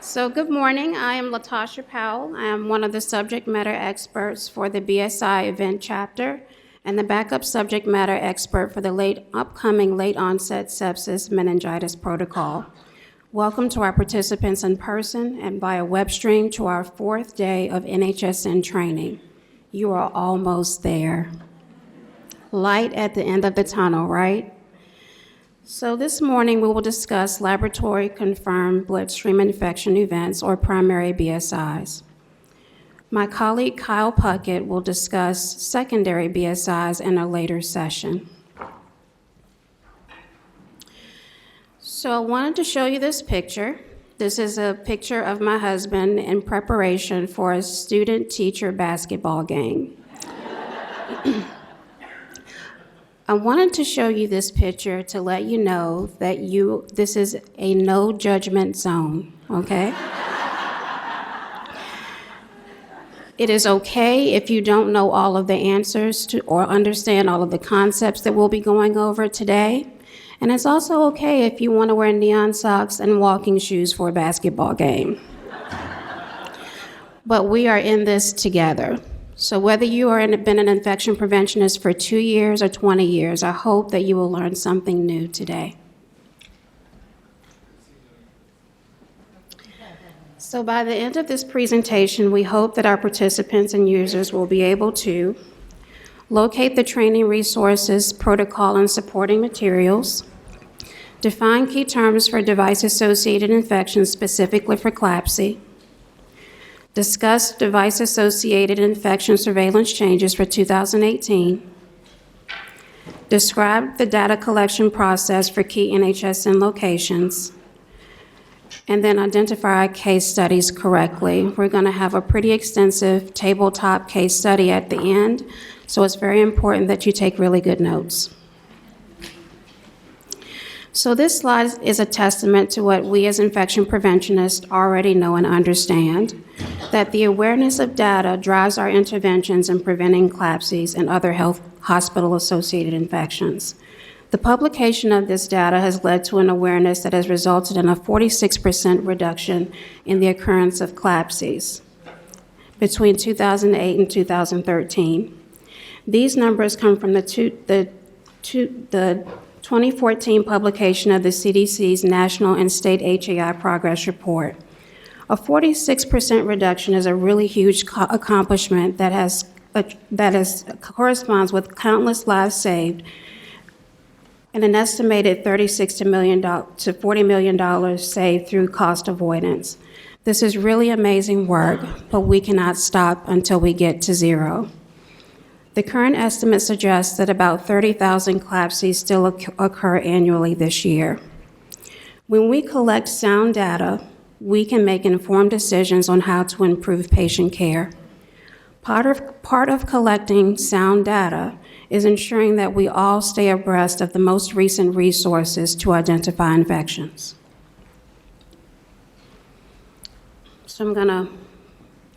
So good morning. I am LaTasha Powell. I am one of the subject matter experts for the BSI event chapter and the backup subject matter expert for the upcoming late onset sepsis meningitis protocol. Welcome to our participants in person and via web stream to our 4th day of NHSN training. You are almost there. Light at the end of the tunnel, right? So this morning we will discuss laboratory-confirmed bloodstream infection events, or primary BSIs. My colleague Kyle Puckett will discuss secondary BSIs in a later session. So I wanted to show you this picture. This is a picture of my husband in preparation for a student-teacher basketball game. I wanted to show you this picture to let you know that this is a no judgment zone, okay? It is okay if you don't know all of the answers to or understand all of the concepts that we'll be going over today. And it's also okay if you want to wear neon socks and walking shoes for a basketball game. But we are in this together. So whether you been an infection preventionist for 2 years or 20 years, I hope that you will learn something new today. So by the end of this presentation, we hope that our participants and users will be able to locate the training resources, protocol, and supporting materials, define key terms for device-associated infections specifically for CLABSI, discuss device-associated infection surveillance changes for 2018, describe the data collection process for key NHSN locations, and then identify case studies correctly. We're going to have a pretty extensive tabletop case study at the end, so it's very important that you take really good notes. So this slide is a testament to what we as infection preventionists already know and understand, that the awareness of data drives our interventions in preventing CLABSIs and other hospital-associated infections. The publication of this data has led to an awareness that has resulted in a 46% reduction in the occurrence of CLABSIs between 2008 and 2013. These numbers come from the 2014 publication of the CDC's National and State HAI Progress Report. A 46% reduction is a really huge accomplishment that corresponds with countless lives saved and an estimated $36 to $40 million saved through cost avoidance. This is really amazing work, but we cannot stop until we get to zero. The current estimate suggests that about 30,000 CLABSIs still occur annually this year. When we collect sound data, we can make informed decisions on how to improve patient care. Part of collecting sound data is ensuring that we all stay abreast of the most recent resources to identify infections. So I'm going to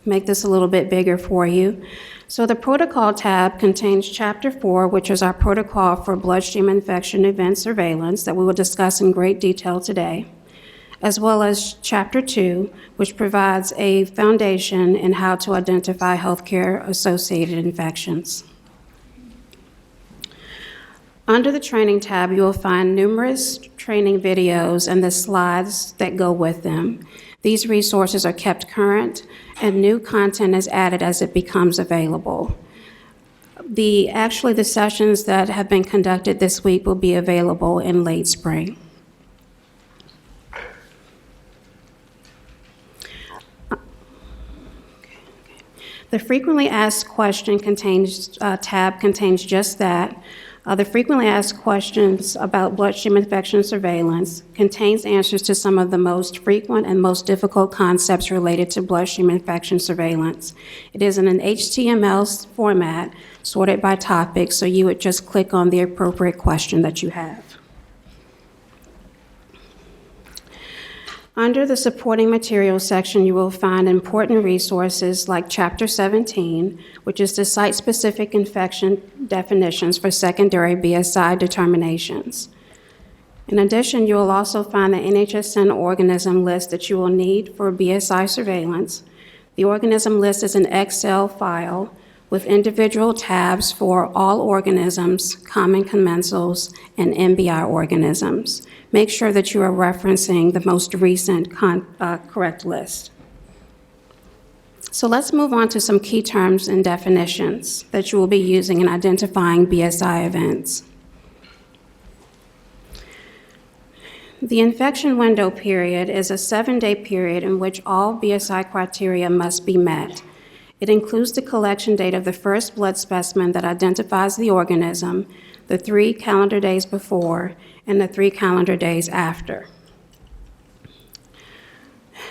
make this a little bit bigger for you. So the protocol tab contains Chapter 4, which is our protocol for bloodstream infection event surveillance that we will discuss in great detail today, as well as Chapter 2, which provides a foundation in how to identify healthcare-associated infections. Under the Training tab, you will find numerous training videos and the slides that go with them. These resources are kept current, and new content is added as it becomes available. The sessions that have been conducted this week will be available in late spring. The frequently asked question tab contains just that. The frequently asked questions about bloodstream infection surveillance contains answers to some of the most frequent and most difficult concepts related to bloodstream infection surveillance. It is in an HTML format sorted by topic, so you would just click on the appropriate question that you have. Under the supporting materials section, you will find important resources like Chapter 17, which is the site-specific infection definitions for secondary BSI determinations. In addition, you will also find the NHSN organism list that you will need for BSI surveillance. The organism list is an Excel file with individual tabs for all organisms, common commensals, and MBI organisms. Make sure that you are referencing the most recent correct list. So let's move on to some key terms and definitions that you will be using in identifying BSI events. The infection window period is a 7-day period in which all BSI criteria must be met. It includes the collection date of the first blood specimen that identifies the organism, the 3 calendar days before, and the 3 calendar days after.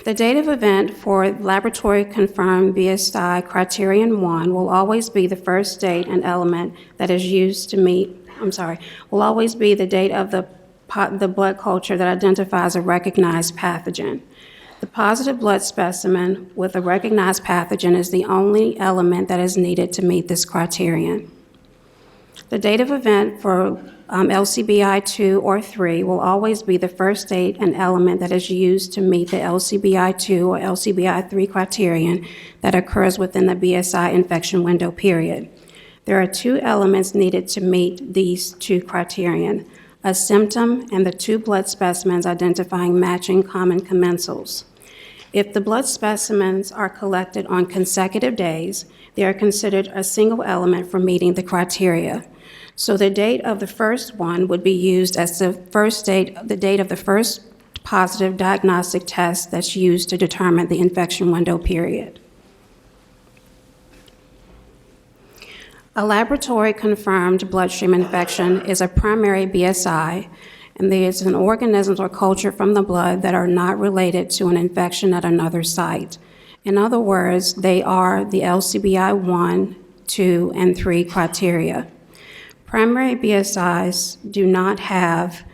The date of event for laboratory-confirmed BSI Criterion 1 will always be the first date and element that is used to meet, will always be the date of the blood culture that identifies a recognized pathogen. The positive blood specimen with a recognized pathogen is the only element that is needed to meet this criterion. The date of event for LCBI 2 or 3 will always be the first date and element that is used to meet the LCBI 2 or LCBI 3 criterion that occurs within the BSI infection window period. There are 2 elements needed to meet these 2 criterion: a symptom and the 2 blood specimens identifying matching common commensals. If the blood specimens are collected on consecutive days, they are considered a single element for meeting the criteria. So the date of the first one would be used as the date of the first positive diagnostic test that's used to determine the infection window period. A laboratory-confirmed bloodstream infection is a primary BSI, and there is an organisms or culture from the blood that are not related to an infection at another site. In other words, they are the LCBI 1, 2, and 3 criteria. Primary BSIs do not have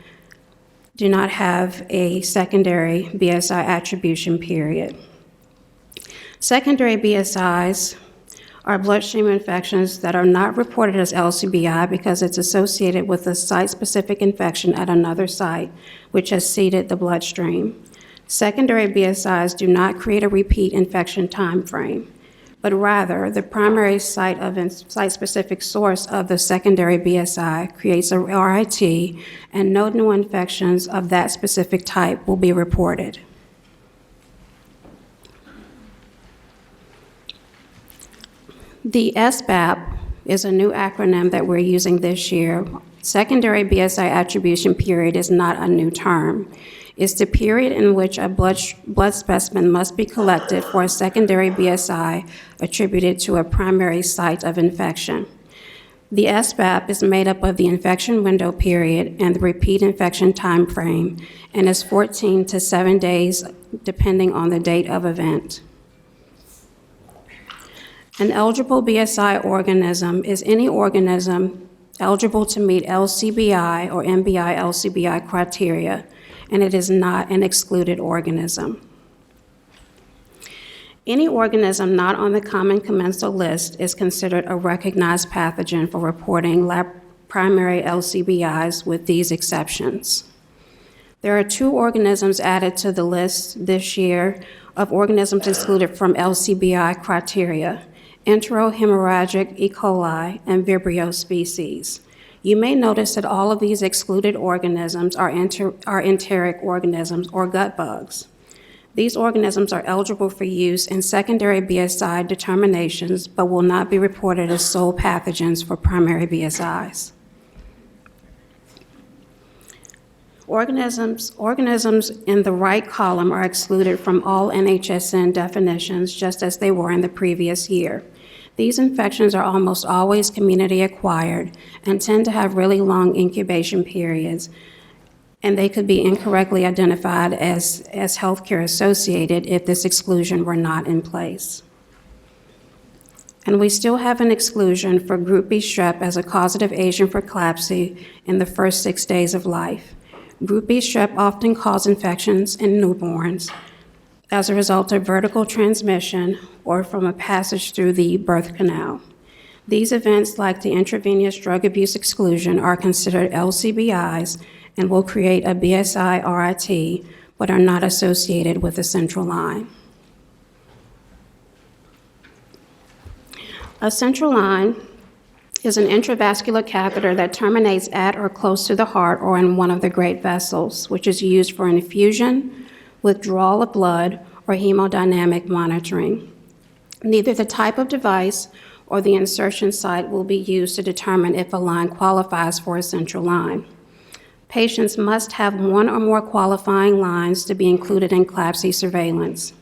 a secondary BSI attribution period. Secondary BSIs are bloodstream infections that are not reported as LCBI because it's associated with a site-specific infection at another site, which has seeded the bloodstream. Secondary BSIs do not create a repeat infection time frame, but rather the primary site-specific source of the secondary BSI creates a RIT, and no new infections of that specific type will be reported. The SBAP is a new acronym that we're using this year. Secondary BSI attribution period is not a new term. It's the period in which a blood specimen must be collected for a secondary BSI attributed to a primary site of infection. The SBAP is made up of the infection window period and the repeat infection time frame, and is 14 to 7 days depending on the date of event. An eligible BSI organism is any organism eligible to meet LCBI or MBI LCBI criteria, and it is not an excluded organism. Any organism not on the common commensal list is considered a recognized pathogen for reporting primary LCBIs with these exceptions. There are 2 organisms added to the list this year of organisms excluded from LCBI criteria: enterohemorrhagic E. coli and Vibrio species. You may notice that all of these excluded organisms are enteric organisms or gut bugs. These organisms are eligible for use in secondary BSI determinations, but will not be reported as sole pathogens for primary BSIs. Organisms in the right column are excluded from all NHSN definitions, just as they were in the previous year. These infections are almost always community acquired and tend to have really long incubation periods, and they could be incorrectly identified as healthcare associated if this exclusion were not in place. And we still have an exclusion for group B strep as a causative agent for CLABSI in the first 6 days of life. Group B strep often causes infections in newborns as a result of vertical transmission or from a passage through the birth canal. These events, like the intravenous drug abuse exclusion, are considered LCBIs and will create a BSI RIT, but are not associated with a central line. A central line is an intravascular catheter that terminates at or close to the heart or in one of the great vessels, which is used for infusion, withdrawal of blood, or hemodynamic monitoring. Neither the type of device or the insertion site will be used to determine if a line qualifies for a central line. Patients must have one or more qualifying lines to be included in CLABSI surveillance.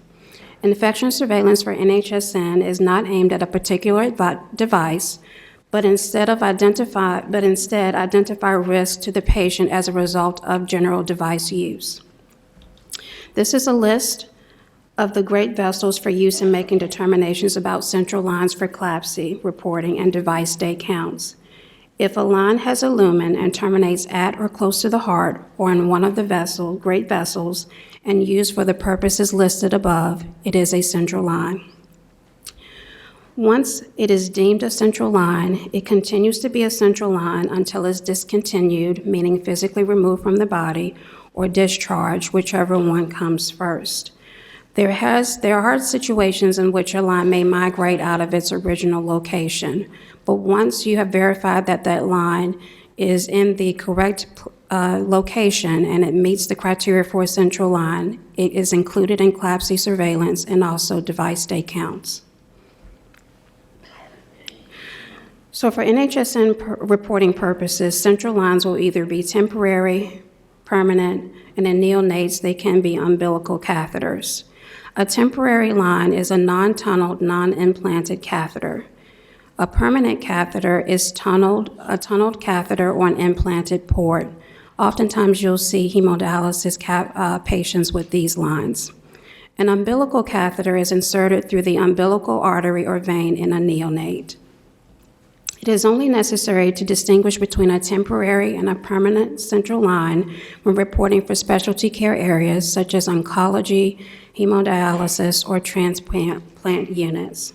Infection surveillance for NHSN is not aimed at a particular device, but instead identify risk to the patient as a result of general device use. This is a list of the great vessels for use in making determinations about central lines for CLABSI reporting and device day counts. If a line has a lumen and terminates at or close to the heart or in one of the great vessels and used for the purposes listed above, it is a central line. Once it is deemed a central line, it continues to be a central line until it's discontinued, meaning physically removed from the body, or discharged, whichever one comes first. There are situations in which a line may migrate out of its original location, but once you have verified that that line is in the correct location and it meets the criteria for a central line, it is included in CLABSI surveillance and also device day counts. So for NHSN reporting purposes, central lines will either be temporary, permanent, and in neonates, they can be umbilical catheters. A temporary line is a non-tunneled, non-implanted catheter. A permanent catheter is a tunneled catheter or an implanted port. Oftentimes, you'll see hemodialysis patients with these lines. An umbilical catheter is inserted through the umbilical artery or vein in a neonate. It is only necessary to distinguish between a temporary and a permanent central line when reporting for specialty care areas such as oncology, hemodialysis, or transplant units.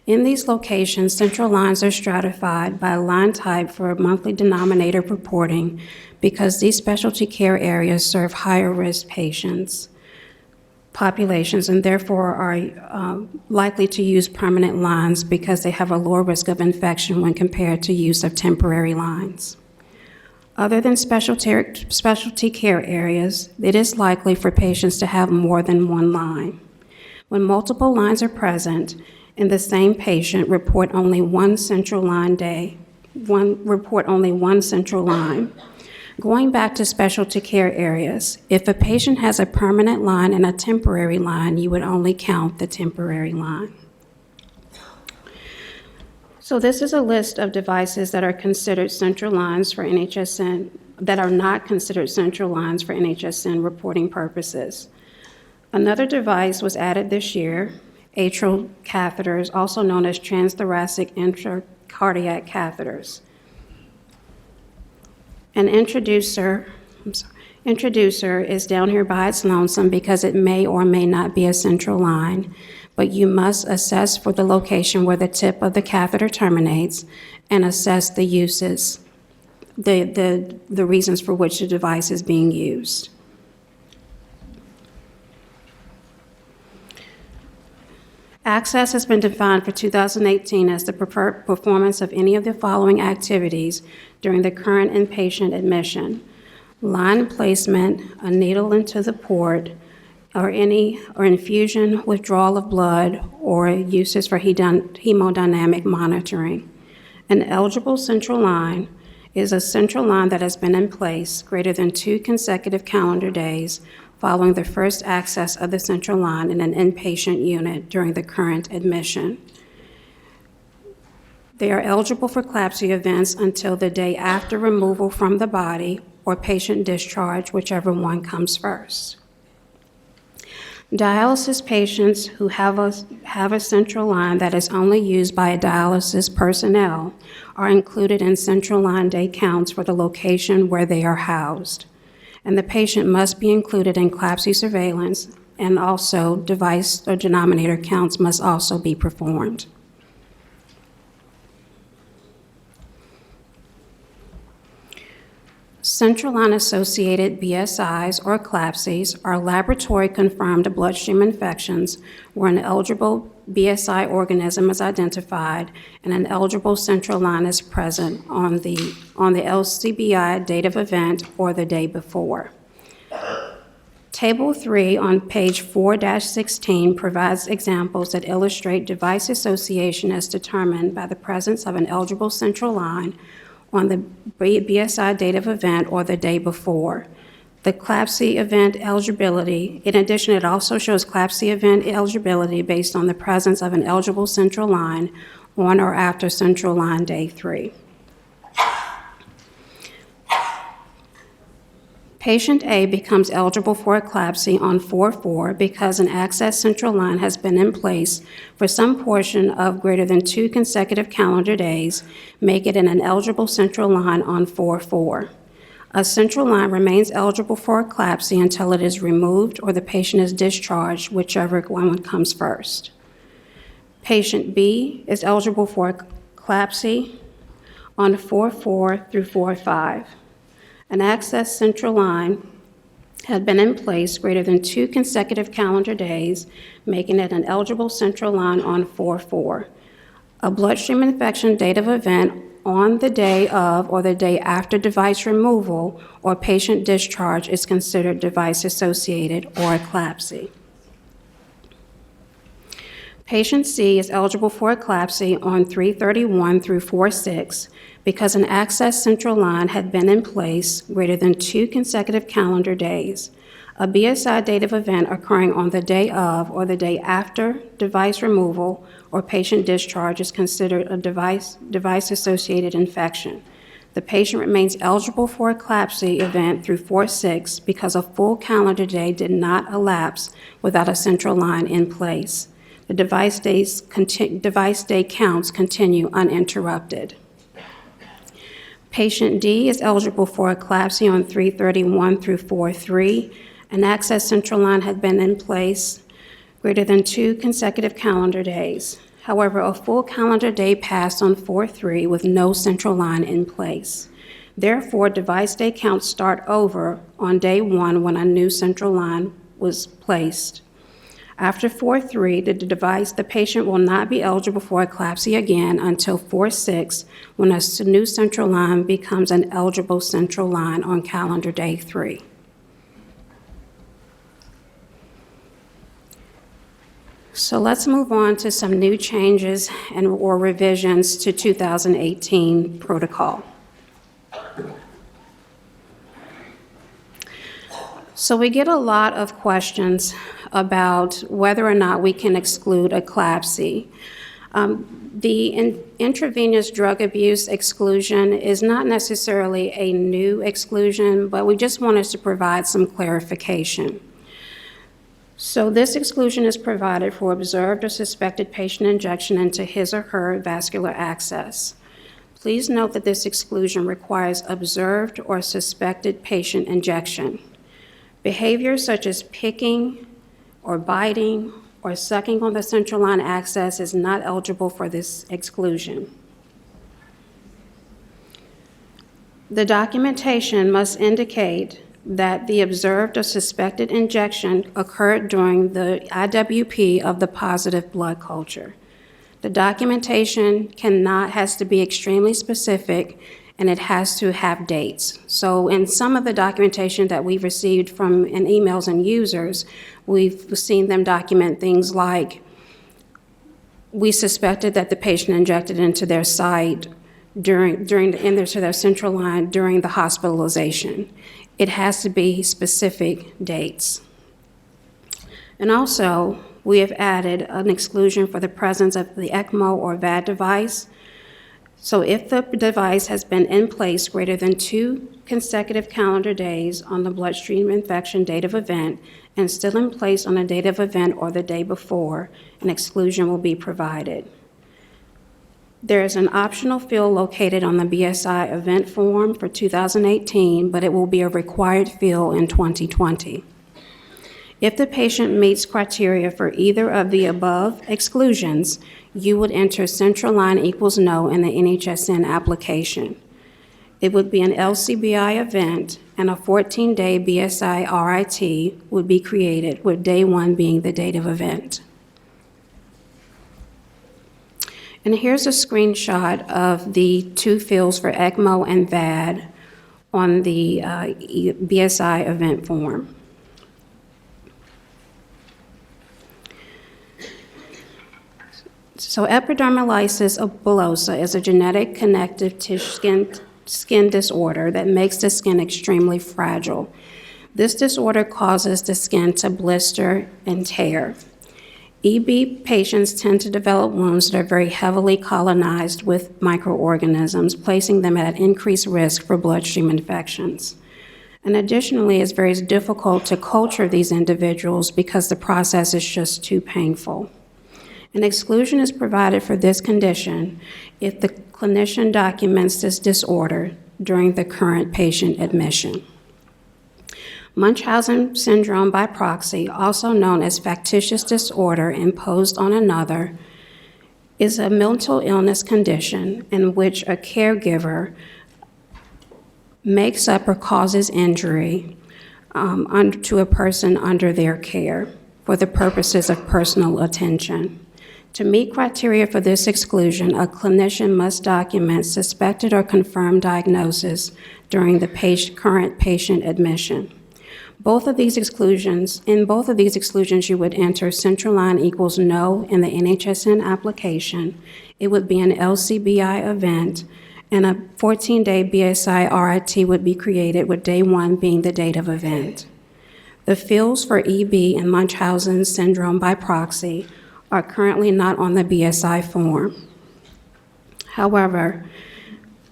In these locations, central lines are stratified by line type for monthly denominator reporting because these specialty care areas serve higher risk populations and therefore are likely to use permanent lines because they have a lower risk of infection when compared to use of temporary lines. Other than specialty care areas, it is likely for patients to have more than one line. When multiple lines are present in the same patient, report only one central line. Going back to specialty care areas, if a patient has a permanent line and a temporary line, you would only count the temporary line. So this is a list of devices that are considered central lines for NHSN, that are not considered central lines for NHSN reporting purposes. Another device was added this year, atrial catheters, also known as transthoracic intracardiac catheters. An introducer is down here by its lonesome because it may or may not be a central line, but you must assess for the location where the tip of the catheter terminates and assess the uses, the reasons for which the device is being used. Access has been defined for 2018 as the preferred performance of any of the following activities during the current inpatient admission: line placement, a needle into the port, or infusion, withdrawal of blood, or uses for hemodynamic monitoring. An eligible central line is a central line that has been in place greater than 2 consecutive calendar days following the first access of the central line in an inpatient unit during the current admission. They are eligible for CLABSI events until the day after removal from the body or patient discharge, whichever one comes first. Dialysis patients who have a central line that is only used by a dialysis personnel are included in central line day counts for the location where they are housed. And the patient must be included in CLABSI surveillance, and also device or denominator counts must also be performed. Central line-associated BSIs or CLABSIs are laboratory-confirmed bloodstream infections where an eligible BSI organism is identified and an eligible central line is present on the LCBI date of event or the day before. Table 3 on page 4-16 provides examples that illustrate device association as determined by the presence of an eligible central line on the BSI date of event or the day before. The CLABSI event eligibility, in addition, it also shows CLABSI event eligibility based on the presence of an eligible central line on or after central line day 3. Patient A becomes eligible for a CLABSI on 4/4 because an access central line has been in place for some portion of greater than 2 consecutive calendar days, make it an eligible central line on 4/4. A central line remains eligible for a CLABSI until it is removed or the patient is discharged, whichever one comes first. Patient B is eligible for a CLABSI on 4/4 through 4/5. An access central line had been in place greater than 2 consecutive calendar days, making it an eligible central line on 4/4. A bloodstream infection date of event on the day of or the day after device removal or patient discharge is considered device-associated or a CLABSI. Patient C is eligible for a CLABSI on 3/31 through 4/6 because an access central line had been in place greater than 2 consecutive calendar days. A BSI date of event occurring on the day of or the day after device removal or patient discharge is considered a device-associated infection. The patient remains eligible for a CLABSI event through 4/6 because a full calendar day did not elapse without a central line in place. The device day counts continue uninterrupted. Patient D is eligible for a CLABSI on 3/31 through 4/3. An access central line had been in place greater than 2 consecutive calendar days. However, a full calendar day passed on 4/3 with no central line in place. Therefore, device day counts start over on day 1 when a new central line was placed. After 4/3, the patient will not be eligible for a CLABSI again until 4/6, when a new central line becomes an eligible central line on calendar day 3. So let's move on to some new changes or revisions to 2018 protocol. So we get a lot of questions about whether or not we can exclude a CLABSI. The intravenous drug abuse exclusion is not necessarily a new exclusion, but we just want us to provide some clarification. So this exclusion is provided for observed or suspected patient injection into his or her vascular access. Please note that this exclusion requires observed or suspected patient injection. Behaviors such as picking or biting or sucking on the central line access is not eligible for this exclusion. The documentation must indicate that the observed or suspected injection occurred during the IWP of the positive blood culture. The documentation has to be extremely specific, and it has to have dates. So in some of the documentation that we've received from emails and users, we've seen them document things like, we suspected that the patient injected into their site into their central line during the hospitalization. It has to be specific dates. And also, we have added an exclusion for the presence of the ECMO or VAD device. So if the device has been in place greater than 2 consecutive calendar days on the bloodstream infection date of event and still in place on the date of event or the day before, an exclusion will be provided. There is an optional field located on the BSI event form for 2018, but it will be a required field in 2020. If the patient meets criteria for either of the above exclusions, you would enter central line equals no in the NHSN application. it would be an LCBI event, and a 14-day BSI RIT would be created, with day 1 being the date of event. And here's a screenshot of the 2 fields for ECMO and VAD on the BSI event form. So epidermolysis bullosa is a genetic connective tissue skin disorder that makes the skin extremely fragile. This disorder causes the skin to blister and tear. EB patients tend to develop wounds that are very heavily colonized with microorganisms, placing them at increased risk for bloodstream infections. And additionally, it's very difficult to culture these individuals because the process is just too painful. An exclusion is provided for this condition if the clinician documents this disorder during the current patient admission. Munchausen syndrome by proxy, also known as factitious disorder imposed on another, is a mental illness condition in which a caregiver makes up or causes injury to a person under their care for the purposes of personal attention. To meet criteria for this exclusion, a clinician must document suspected or confirmed diagnosis during the current patient admission. In both of these exclusions, you would enter central line equals no in the NHSN application. It would be an LCBI event, and a 14-day BSI RIT would be created, with day 1 being the date of event. The fields for EB and Munchausen syndrome by proxy are currently not on the BSI form. However,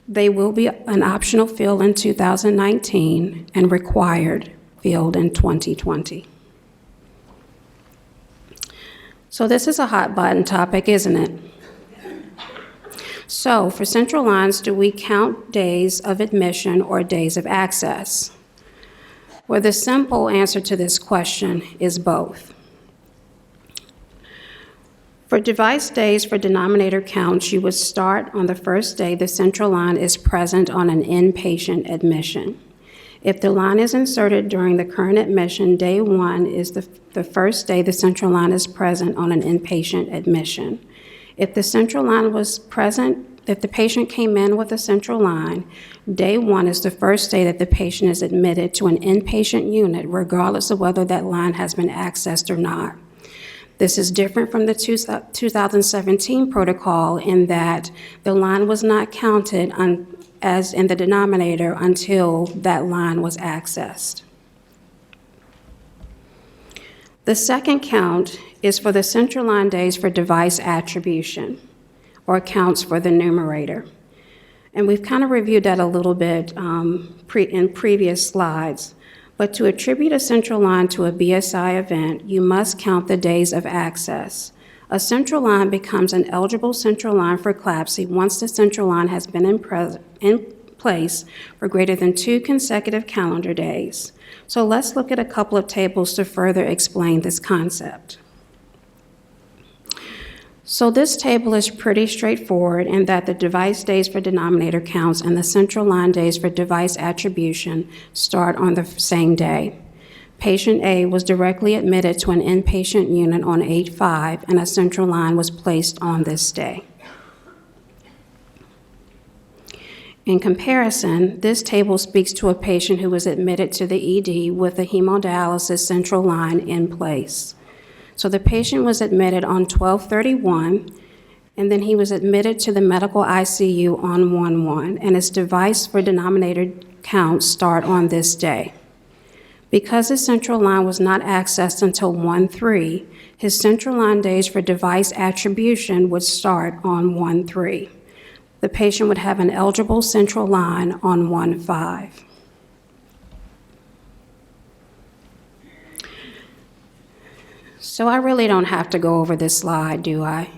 they will be an optional field in 2019 and required field in 2020. So this is a hot button topic, isn't it? So for central lines, do we count days of admission or days of access? Well, the simple answer to this question is both. For device days for denominator counts, you would start on the first day the central line is present on an inpatient admission. If the line is inserted during the current admission, day 1 is the first day the central line is present on an inpatient admission. If the central line was present, if the patient came in with a central line, day 1 is the first day that the patient is admitted to an inpatient unit, regardless of whether that line has been accessed or not. This is different from the 2017 protocol in that the line was not counted as in the denominator until that line was accessed. The second count is for the central line days for device attribution, or counts for the numerator. And we've kind of reviewed that a little bit in previous slides. But to attribute a central line to a BSI event, you must count the days of access. A central line becomes an eligible central line for CLABSI once the central line has been in place for greater than 2 consecutive calendar days. So let's look at a couple of tables to further explain this concept. So this table is pretty straightforward in that the device days for denominator counts and the central line days for device attribution start on the same day. Patient A was directly admitted to an inpatient unit on 8/5, and a central line was placed on this day. In comparison, this table speaks to a patient who was admitted to the ED with a hemodialysis central line in place. So the patient was admitted on 12/31, and then he was admitted to the medical ICU on 1/1, and his device for denominator counts start on this day. Because his central line was not accessed until 1/3, his central line days for device attribution would start on 1/3. The patient would have an eligible central line on 1/5. So I really don't have to go over this slide, do I?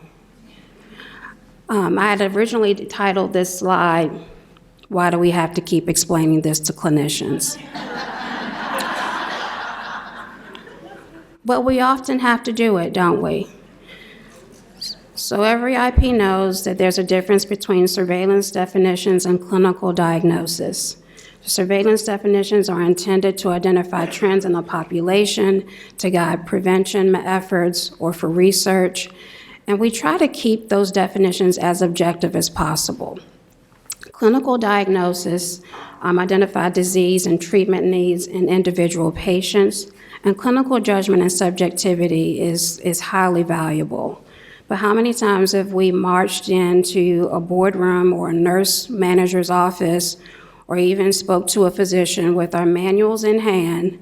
I had originally titled this slide, "Why do we have to keep explaining this to clinicians?" But we often have to do it, don't we? So every IP knows that there's a difference between surveillance definitions and clinical diagnosis. Surveillance definitions are intended to identify trends in the population, to guide prevention efforts, or for research, and we try to keep those definitions as objective as possible. Clinical diagnosis identify disease and treatment needs in individual patients, and clinical judgment and subjectivity is highly valuable. But how many times have we marched into a boardroom or a nurse manager's office or even spoke to a physician with our manuals in hand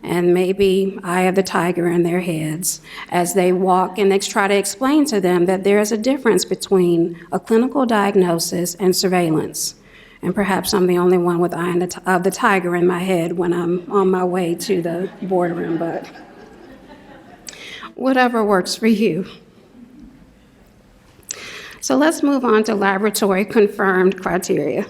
and maybe eye of the tiger in their heads as they walk and they try to explain to them that there is a difference between a clinical diagnosis and surveillance. And perhaps I'm the only one with eye of the tiger in my head when I'm on my way to the boardroom, but whatever works for you. So let's move on to laboratory confirmed criteria.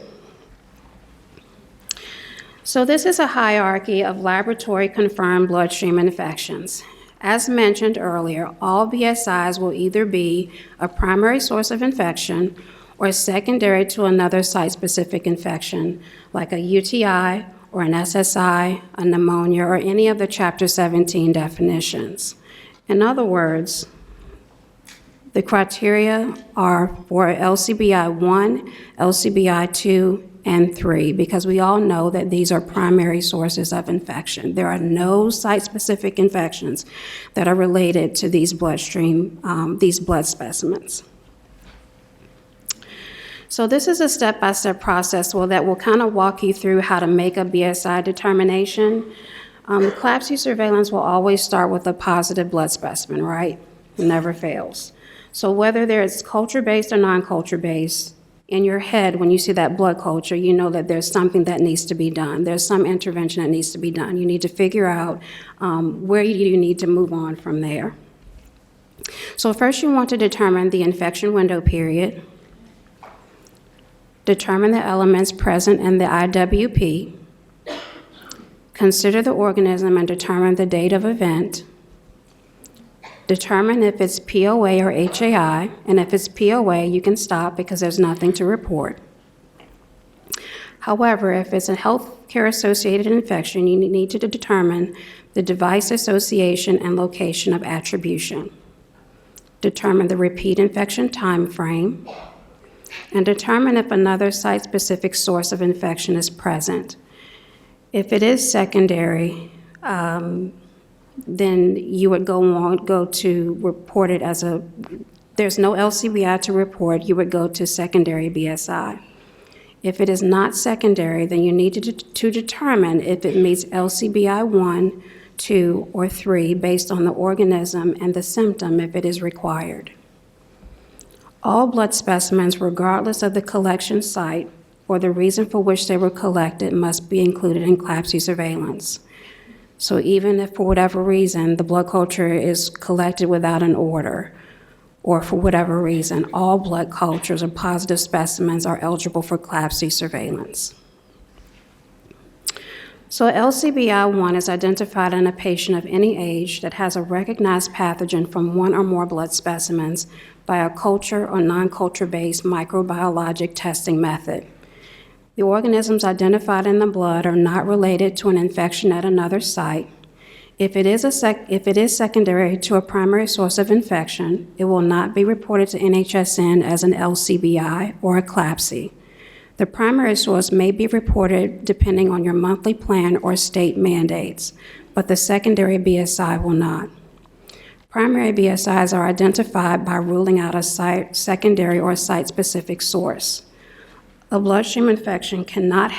So this is a hierarchy of laboratory confirmed bloodstream infections. As mentioned earlier, all BSIs will either be a primary source of infection or secondary to another site-specific infection, like a UTI or an SSI, a pneumonia, or any of the Chapter 17 definitions. In other words, the criteria are for LCBI 1, LCBI 2, and 3, because we all know that these are primary sources of infection. There are no site-specific infections that are related to these bloodstream, these blood specimens. So this is a step-by-step process that will kind of walk you through how to make a BSI determination. The CLABSI surveillance will always start with a positive blood specimen, right? It never fails. So whether it's culture-based or non-culture-based, in your head, when you see that blood culture, you know that there's something that needs to be done. There's some intervention that needs to be done. You need to figure out where you need to move on from there. So first you want to determine the infection window period, determine the elements present in the IWP, consider the organism and determine the date of event, determine if it's POA or HAI, and if it's POA, you can stop because there's nothing to report. However, if it's a healthcare-associated infection, you need to determine the device association and location of attribution, determine the repeat infection time frame, and determine if another site-specific source of infection is present. If it is secondary, then you would go to report it as there's no LCBI to report, you would go to secondary BSI. If it is not secondary, then you need to determine if it meets LCBI 1, 2, or 3 based on the organism and the symptom if it is required. All blood specimens, regardless of the collection site or the reason for which they were collected, must be included in CLABSI surveillance. So even if for whatever reason the blood culture is collected without an order, or for whatever reason, all blood cultures or positive specimens are eligible for CLABSI surveillance. So LCBI-1 is identified in a patient of any age that has a recognized pathogen from one or more blood specimens by a culture or non-culture-based microbiologic testing method. The organisms identified in the blood are not related to an infection at another site. If it is secondary to a primary source of infection, it will not be reported to NHSN as an LCBI or a CLABSI. The primary source may be reported depending on your monthly plan or state mandates, but the secondary BSI will not. Primary BSIs are identified by ruling out a secondary or site-specific source. A bloodstream infection cannot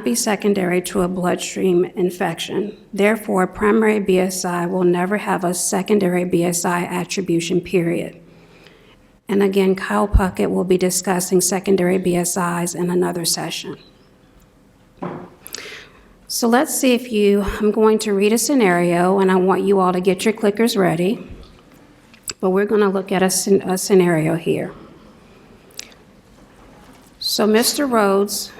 be secondary to a bloodstream infection. Therefore, primary BSI will never have a secondary BSI attribution period. And again, Kyle Puckett will be discussing secondary BSIs in another session. So let's see I'm going to read a scenario, and I want you all to get your clickers ready. But we're going to look at a scenario here. So Mr. Rhodes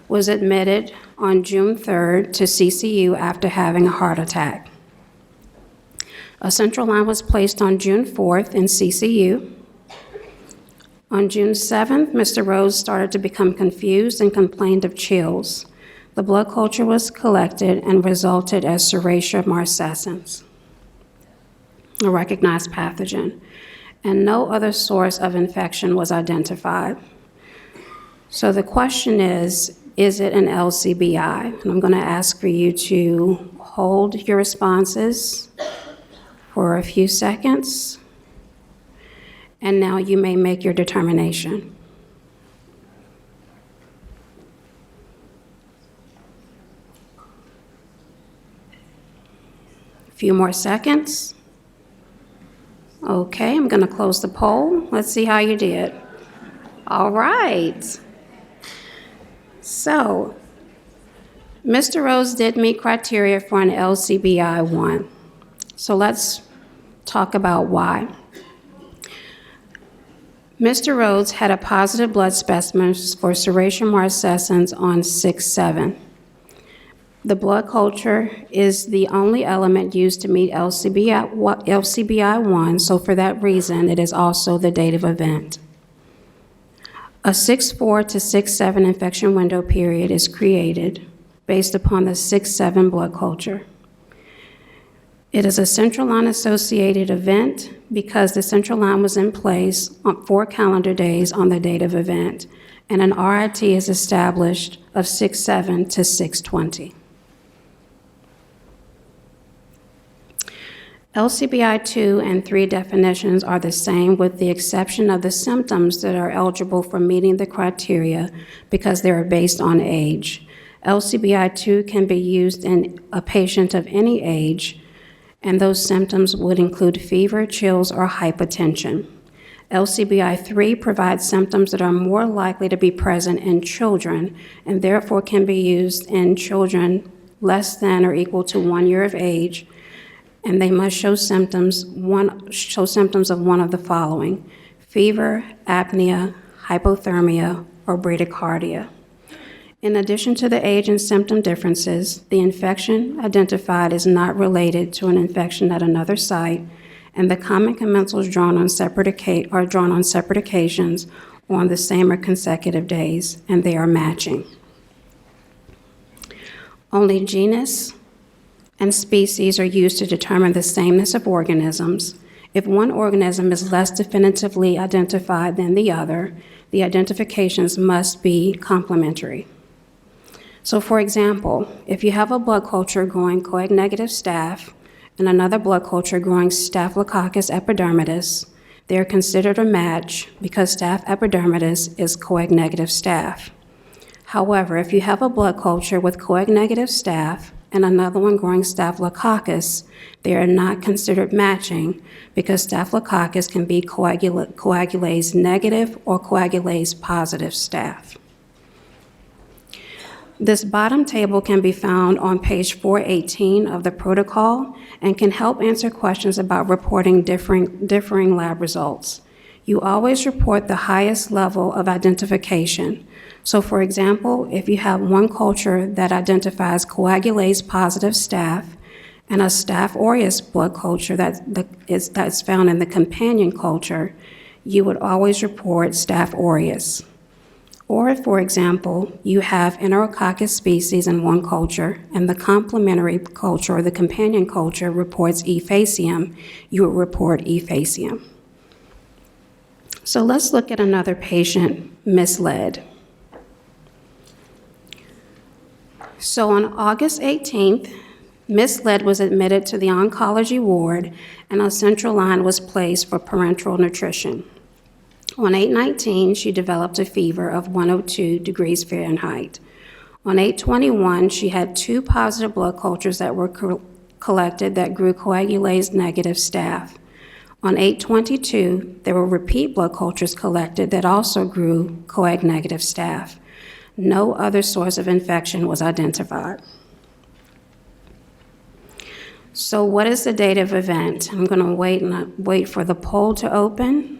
was admitted on June 3rd to CCU after having a heart attack. A central line was placed on June 4th in CCU. On June 7th, Mr. Rose started to become confused and complained of chills. The blood culture was collected and resulted as Serratia marcescens, a recognized pathogen, and no other source of infection was identified. So the question is it an LCBI? And I'm going to ask for you to hold your responses for a few seconds, and now you may make your determination. A few more seconds. Okay, I'm going to close the poll. Let's see how you did. All right. So, Mr. Rose did meet criteria for an LCBI 1. So let's talk about why. Mr. Rhodes had a positive blood specimen for Serratia marcescens on 6/7. The blood culture is the only element used to meet LCBI 1, so for that reason, it is also the date of event. A 6/4 to 6/7 infection window period is created based upon the 6/7 blood culture. It is a central line associated event because the central line was in place on 4 calendar days on the date of event, and an RIT is established of 6/7 to 6/20. LCBI 2 and 3 definitions are the same with the exception of the symptoms that are eligible for meeting the criteria because they are based on age. LCBI 2 can be used in a patient of any age, and those symptoms would include fever, chills, or hypotension. LCBI 3 provides symptoms that are more likely to be present in children and therefore can be used in children less than or equal to 1 year of age, and they must show symptoms of one of the following: fever, apnea, hypothermia, or bradycardia. In addition to the age and symptom differences, the infection identified is not related to an infection at another site, and the common commensals are drawn on separate occasions or on the same or consecutive days, and they are matching. Only genus and species are used to determine the sameness of organisms. If one organism is less definitively identified than the other, the identifications must be complementary. So for example, if you have a blood culture growing coag-negative staph and another blood culture growing Staphylococcus epidermidis, they are considered a match because Staph epidermidis is coag-negative staph. However, if you have a blood culture with coag-negative staph and another one growing Staphylococcus, they are not considered matching because Staphylococcus can be coagulase negative or coagulase positive staph. This bottom table can be found on page 418 of the protocol and can help answer questions about reporting differing lab results. You always report the highest level of identification. So for example, if you have one culture that identifies coagulase positive staph and a Staph aureus blood culture that's found in the companion culture, you would always report Staph aureus. Or if, for example, you have Enterococcus species in one culture and the complementary culture or the companion culture reports E. faecium, you would report E. faecium. So let's look at another patient, misled. So on August 18th, Miss Led was admitted to the oncology ward and a central line was placed for parenteral nutrition. On 8/19, she developed a fever of 102 degrees Fahrenheit. On 8/21, she had 2 positive blood cultures that were collected that grew coagulase negative staph. On 8/22, there were repeat blood cultures collected that also grew coag negative staph. No other source of infection was identified. So what is the date of event? I'm going to wait for the poll to open.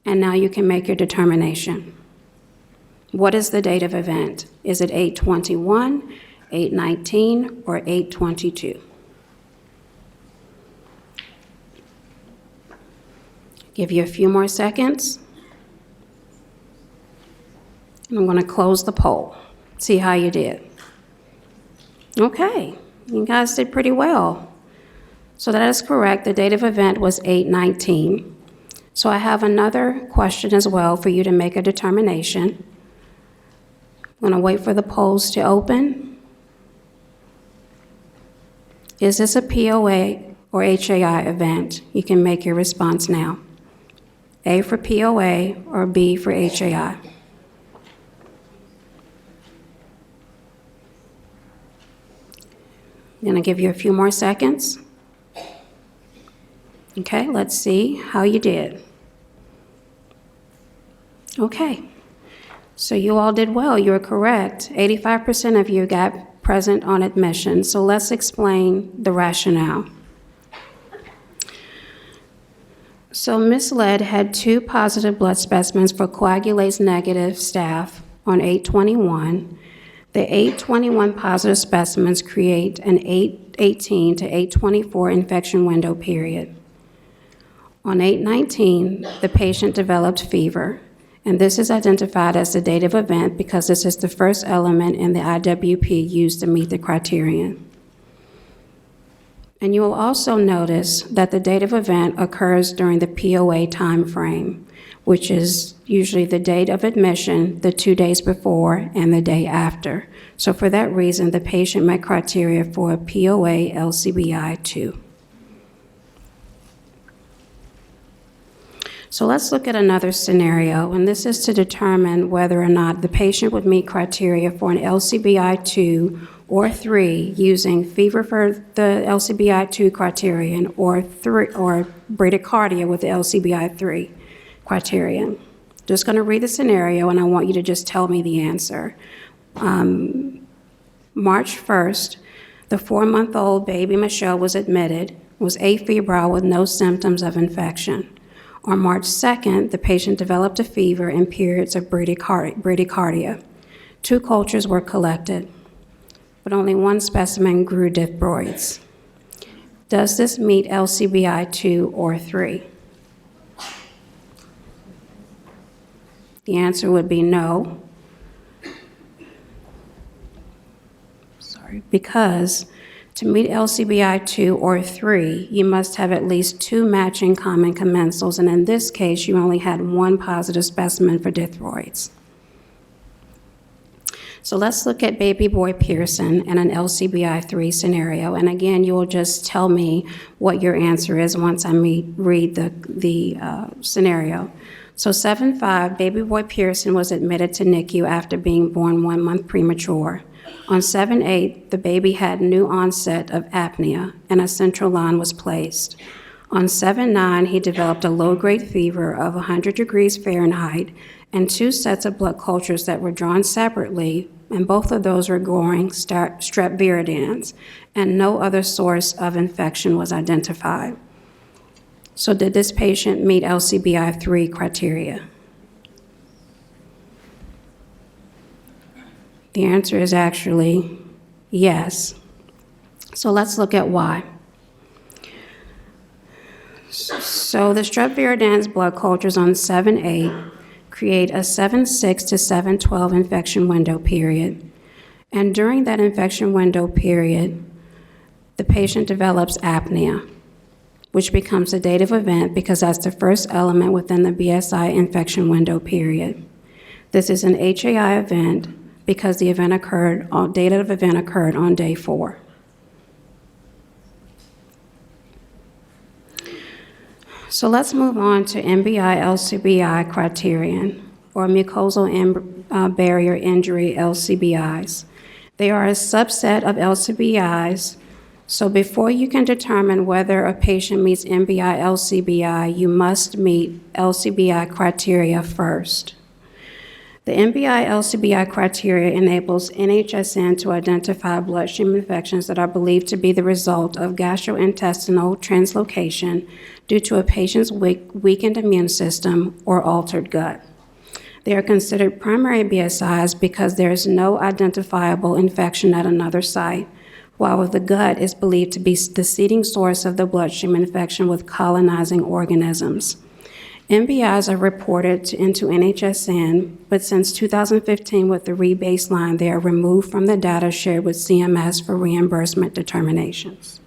And now you can make your determination. What is the date of event? Is it 8/21, 8/19, or 8/22? Give you a few more seconds. And I'm going to close the poll. See how you did. Okay, you guys did pretty well. So that is correct. The date of event was 8/19. So I have another question as well for you to make a determination. I'm going to wait for the polls to open. Is this a POA or HAI event? You can make your response now. A for POA or B for HAI. I'm going to give you a few more seconds. Okay, let's see how you did. Okay, so you all did well. You were correct. 85% of you got present on admission. So let's explain the rationale. So Ms. Led had 2 positive blood specimens for coagulase negative staph on 8/21. The 8/21 positive specimens create an 8/18 to 8/24 infection window period. On 8/19, the patient developed fever, and this is identified as the date of event because this is the first element in the IWP used to meet the criterion. And you will also notice that the date of event occurs during the POA time frame, which is usually the date of admission, the 2 days before, and the day after. So for that reason, the patient met criteria for a POA LCBI 2. So let's look at another scenario, and this is to determine whether or not the patient would meet criteria for an LCBI 2 or 3 using fever for the LCBI 2 criterion or bradycardia with the LCBI 3 criterion. Just going to read the scenario, and I want you to just tell me the answer. March 1st, the 4-month-old baby Michelle was admitted, was afebrile with no symptoms of infection. On March 2nd, the patient developed a fever and periods of bradycardia. 2 cultures were collected, but only 1 specimen grew diploids. Does this meet LCBI 2 or 3? The answer would be no. Because to meet LCBI 2 or 3, you must have at least 2 matching common commensals, and in this case, you only had 1 positive specimen for dithroids. So let's look at baby boy Pearson in an LCBI 3 scenario, and again, you will just tell me what your answer is once I read the scenario. So 7/5, baby boy Pearson was admitted to NICU after being born 1 month premature. On 7/8, the baby had new onset of apnea and a central line was placed. On 7/9, he developed a low-grade fever of 100 degrees Fahrenheit and 2 sets of blood cultures that were drawn separately, and both of those were growing strep viridans, and no other source of infection was identified. So did this patient meet LCBI 3 criteria? The answer is actually yes. So let's look at why. So the strep viridans blood cultures on 7/8 create a 7/6 to 7/12 infection window period. And during that infection window period, the patient develops apnea, which becomes the date of event because that's the first element within the BSI infection window period. This is an HAI event because the event date of event occurred on day 4. So let's move on to MBI LCBI Criterion, or mucosal barrier injury LCBIs. They are a subset of LCBIs, so before you can determine whether a patient meets MBI LCBI, you must meet LCBI criteria first. The MBI LCBI criteria enables NHSN to identify bloodstream infections that are believed to be the result of gastrointestinal translocation due to a patient's weakened immune system or altered gut. They are considered primary BSIs because there is no identifiable infection at another site, while the gut is believed to be the seeding source of the bloodstream infection with colonizing organisms. MBIs are reported into NHSN, but since 2015 with the rebaseline, they are removed from the data shared with CMS for reimbursement determinations.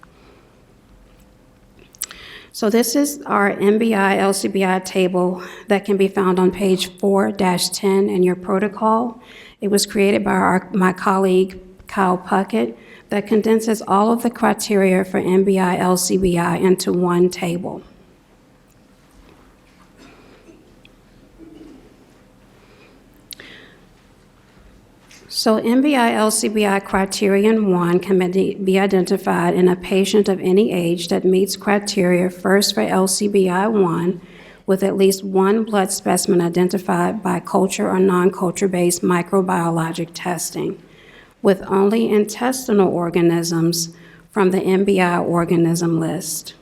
So this is our MBI LCBI table that can be found on page 4-10 in your protocol. It was created by my colleague, Kyle Puckett, that condenses all of the criteria for MBI LCBI into one table. So MBI LCBI Criterion 1 can be identified in a patient of any age that meets criteria first for LCBI 1 with at least one blood specimen identified by culture or non-culture-based microbiologic testing, with only intestinal organisms from the MBI organism list.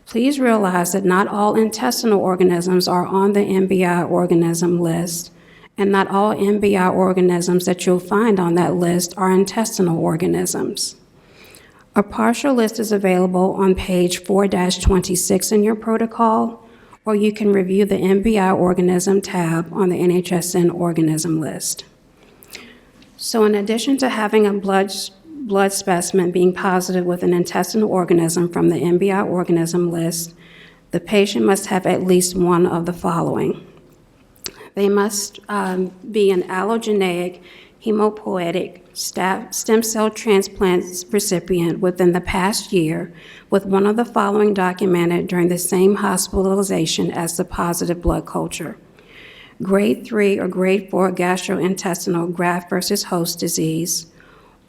Please realize that not all intestinal organisms are on the MBI organism list, and not all MBI organisms that you'll find on that list are intestinal organisms. A partial list is available on page 4-26 in your protocol, or you can review the MBI organism tab on the NHSN organism list. So in addition to having a blood specimen being positive with an intestinal organism from the MBI organism list, the patient must have at least one of the following. They must be an allogeneic hematopoietic stem cell transplant recipient within the past year with one of the following documented during the same hospitalization as the positive blood culture: grade 3 or grade 4 gastrointestinal graft versus host disease,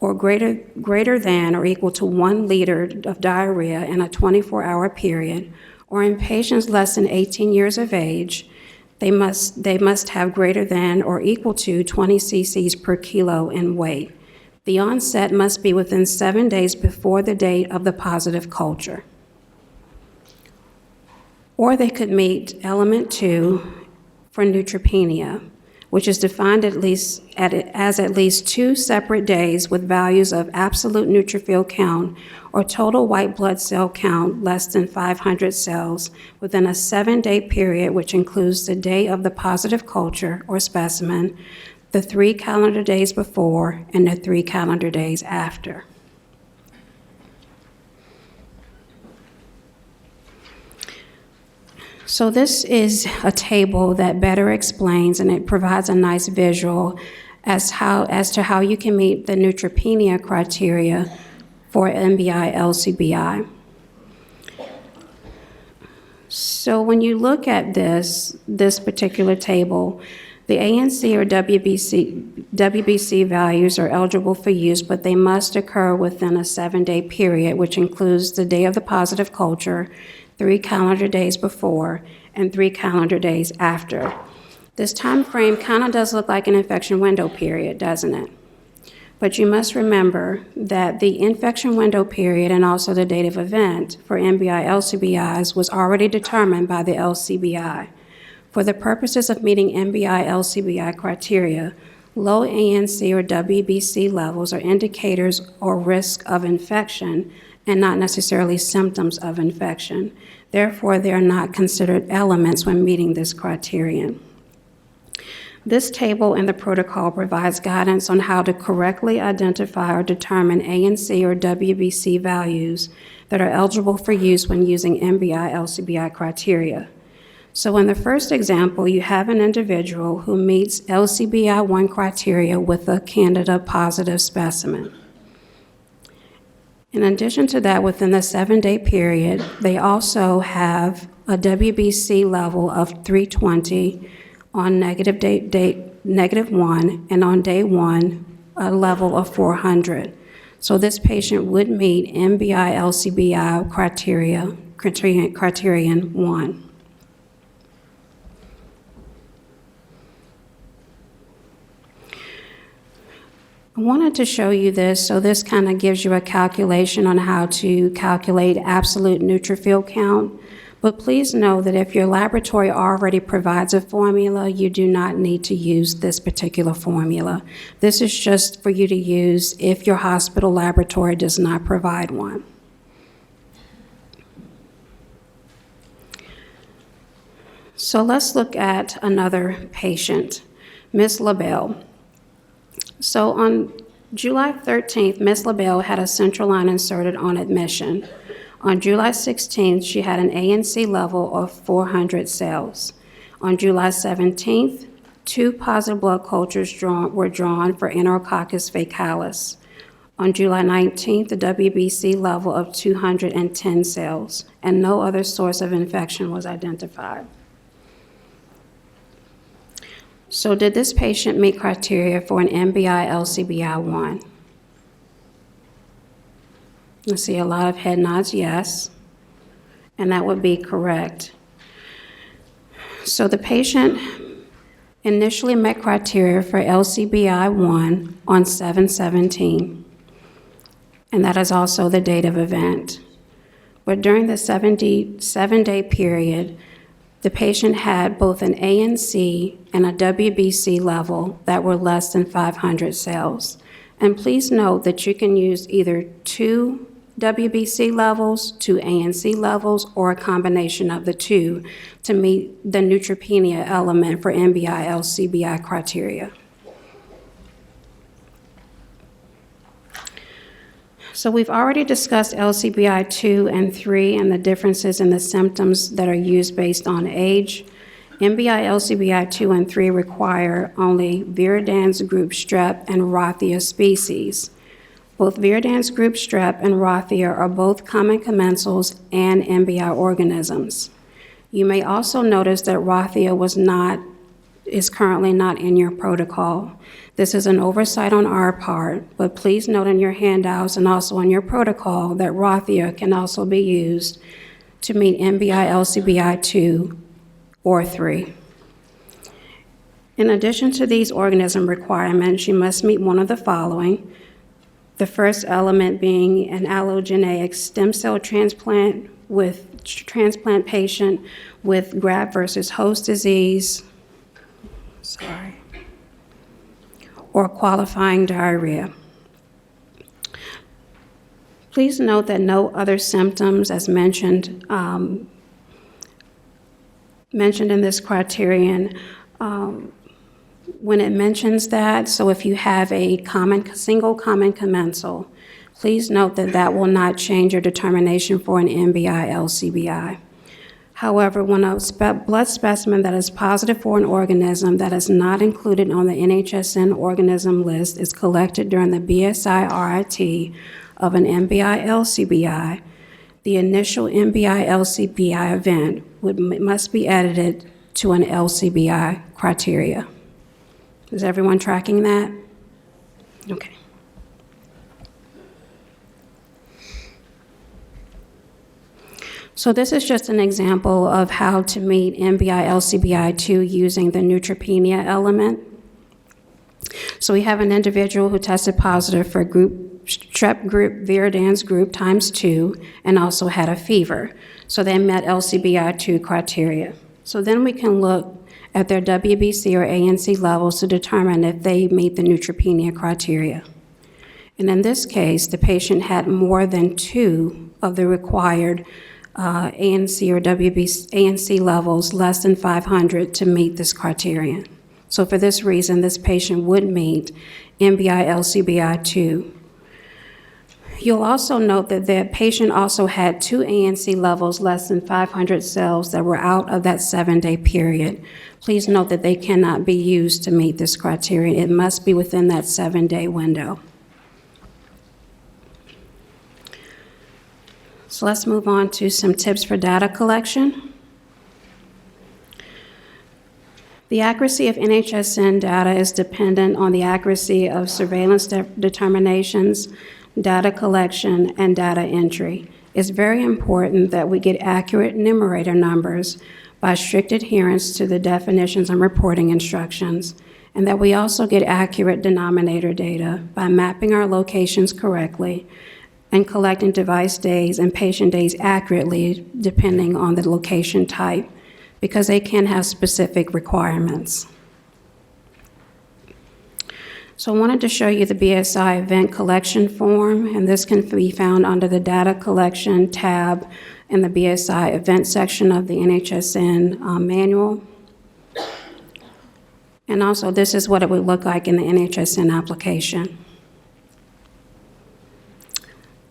or greater than or equal to 1 liter of diarrhea in a 24-hour period, or in patients less than 18 years of age, they must have greater than or equal to 20 cc's per kilo in weight. The onset must be within 7 days before the date of the positive culture. Or they could meet element 2 for neutropenia, which is defined as at least 2 separate days with values of absolute neutrophil count or total white blood cell count less than 500 cells within a 7-day period, which includes the day of the positive culture or specimen, the 3 calendar days before, and the 3 calendar days after. So this is a table that better explains, and it provides a nice visual as to how you can meet the neutropenia criteria for MBI LCBI. So when you look at this particular table, the ANC or WBC values are eligible for use, but they must occur within a 7-day period, which includes the day of the positive culture, 3 calendar days before, and 3 calendar days after. This time frame kind of does look like an infection window period, doesn't it? But you must remember that the infection window period and also the date of event for MBI LCBIs was already determined by the LCBI. For the purposes of meeting MBI LCBI criteria, low ANC or WBC levels are indicators or risk of infection and not necessarily symptoms of infection. Therefore, they are not considered elements when meeting this criterion. This table in the protocol provides guidance on how to correctly identify or determine ANC or WBC values that are eligible for use when using MBI LCBI criteria. So in the first example, you have an individual who meets LCBI 1 criteria with a Candida positive specimen. In addition to that, within the 7-day period, they also have a WBC level of 320 on -1, and on day 1, a level of 400. So this patient would meet MBI LCBI Criterion 1. I wanted to show you this, so this kind of gives you a calculation on how to calculate absolute neutrophil count. But please know that if your laboratory already provides a formula, you do not need to use this particular formula. This is just for you to use if your hospital laboratory does not provide one. So let's look at another patient, Ms. LaBell. So on July 13th, Ms. LaBell had a central line inserted on admission. On July 16th, she had an ANC level of 400 cells. On July 17th, 2 positive blood cultures were drawn for Enterococcus faecalis. On July 19th, the WBC level of 210 cells, and no other source of infection was identified. So did this patient meet criteria for an MBI LCBI 1? I see a lot of head nods, yes, and that would be correct. So the patient initially met criteria for LCBI 1 on 7/17, and that is also the date of event. But during the 7-day period, the patient had both an ANC and a WBC level that were less than 500 cells. And please note that you can use either 2 WBC levels, 2 ANC levels, or a combination of the 2 to meet the neutropenia element for MBI LCBI criteria. So we've already discussed LCBI 2 and 3 and the differences in the symptoms that are used based on age. MBI LCBI 2 and 3 require only Viridans group strep and Rothia species. Both Viridans group strep and Rothia are both common commensals and MBI organisms. You may also notice that Rothia is currently not in your protocol. This is an oversight on our part, but please note in your handouts and also in your protocol that Rothia can also be used to meet MBI LCBI 2 or 3. In addition to these organism requirements, you must meet one of the following. The first element being an allogeneic stem cell transplant patient with graft versus host disease, or qualifying diarrhea. Please note that no other symptoms as mentioned in this criterion when it mentions that. So if you have a single common commensal, please note that that will not change your determination for an MBI LCBI. However, when a blood specimen that is positive for an organism that is not included on the NHSN organism list is collected during the BSI RIT of an MBI LCBI, the initial MBI LCBI event must be edited to an LCBI criteria. Is everyone tracking that? Okay. So this is just an example of how to meet MBI LCBI 2 using the neutropenia element. So we have an individual who tested positive for strep group Viridans group ×2 and also had a fever. So they met LCBI 2 criteria. So then we can look at their WBC or ANC levels to determine if they meet the neutropenia criteria. And in this case, the patient had more than 2 of the required ANC or WBC ANC levels less than 500 to meet this criterion. So for this reason, this patient would meet MBI LCBI 2. You'll also note that the patient also had 2 ANC levels less than 500 cells that were out of that 7-day period. Please note that they cannot be used to meet this criterion. It must be within that 7-day window. So let's move on to some tips for data collection. The accuracy of NHSN data is dependent on the accuracy of surveillance determinations, data collection, and data entry. It's very important that we get accurate numerator numbers by strict adherence to the definitions and reporting instructions, and that we also get accurate denominator data by mapping our locations correctly and collecting device days and patient days accurately depending on the location type, because they can have specific requirements. So I wanted to show you the BSI event collection form, and this can be found under the data collection tab in the BSI event section of the NHSN manual. And also, this is what it would look like in the NHSN application.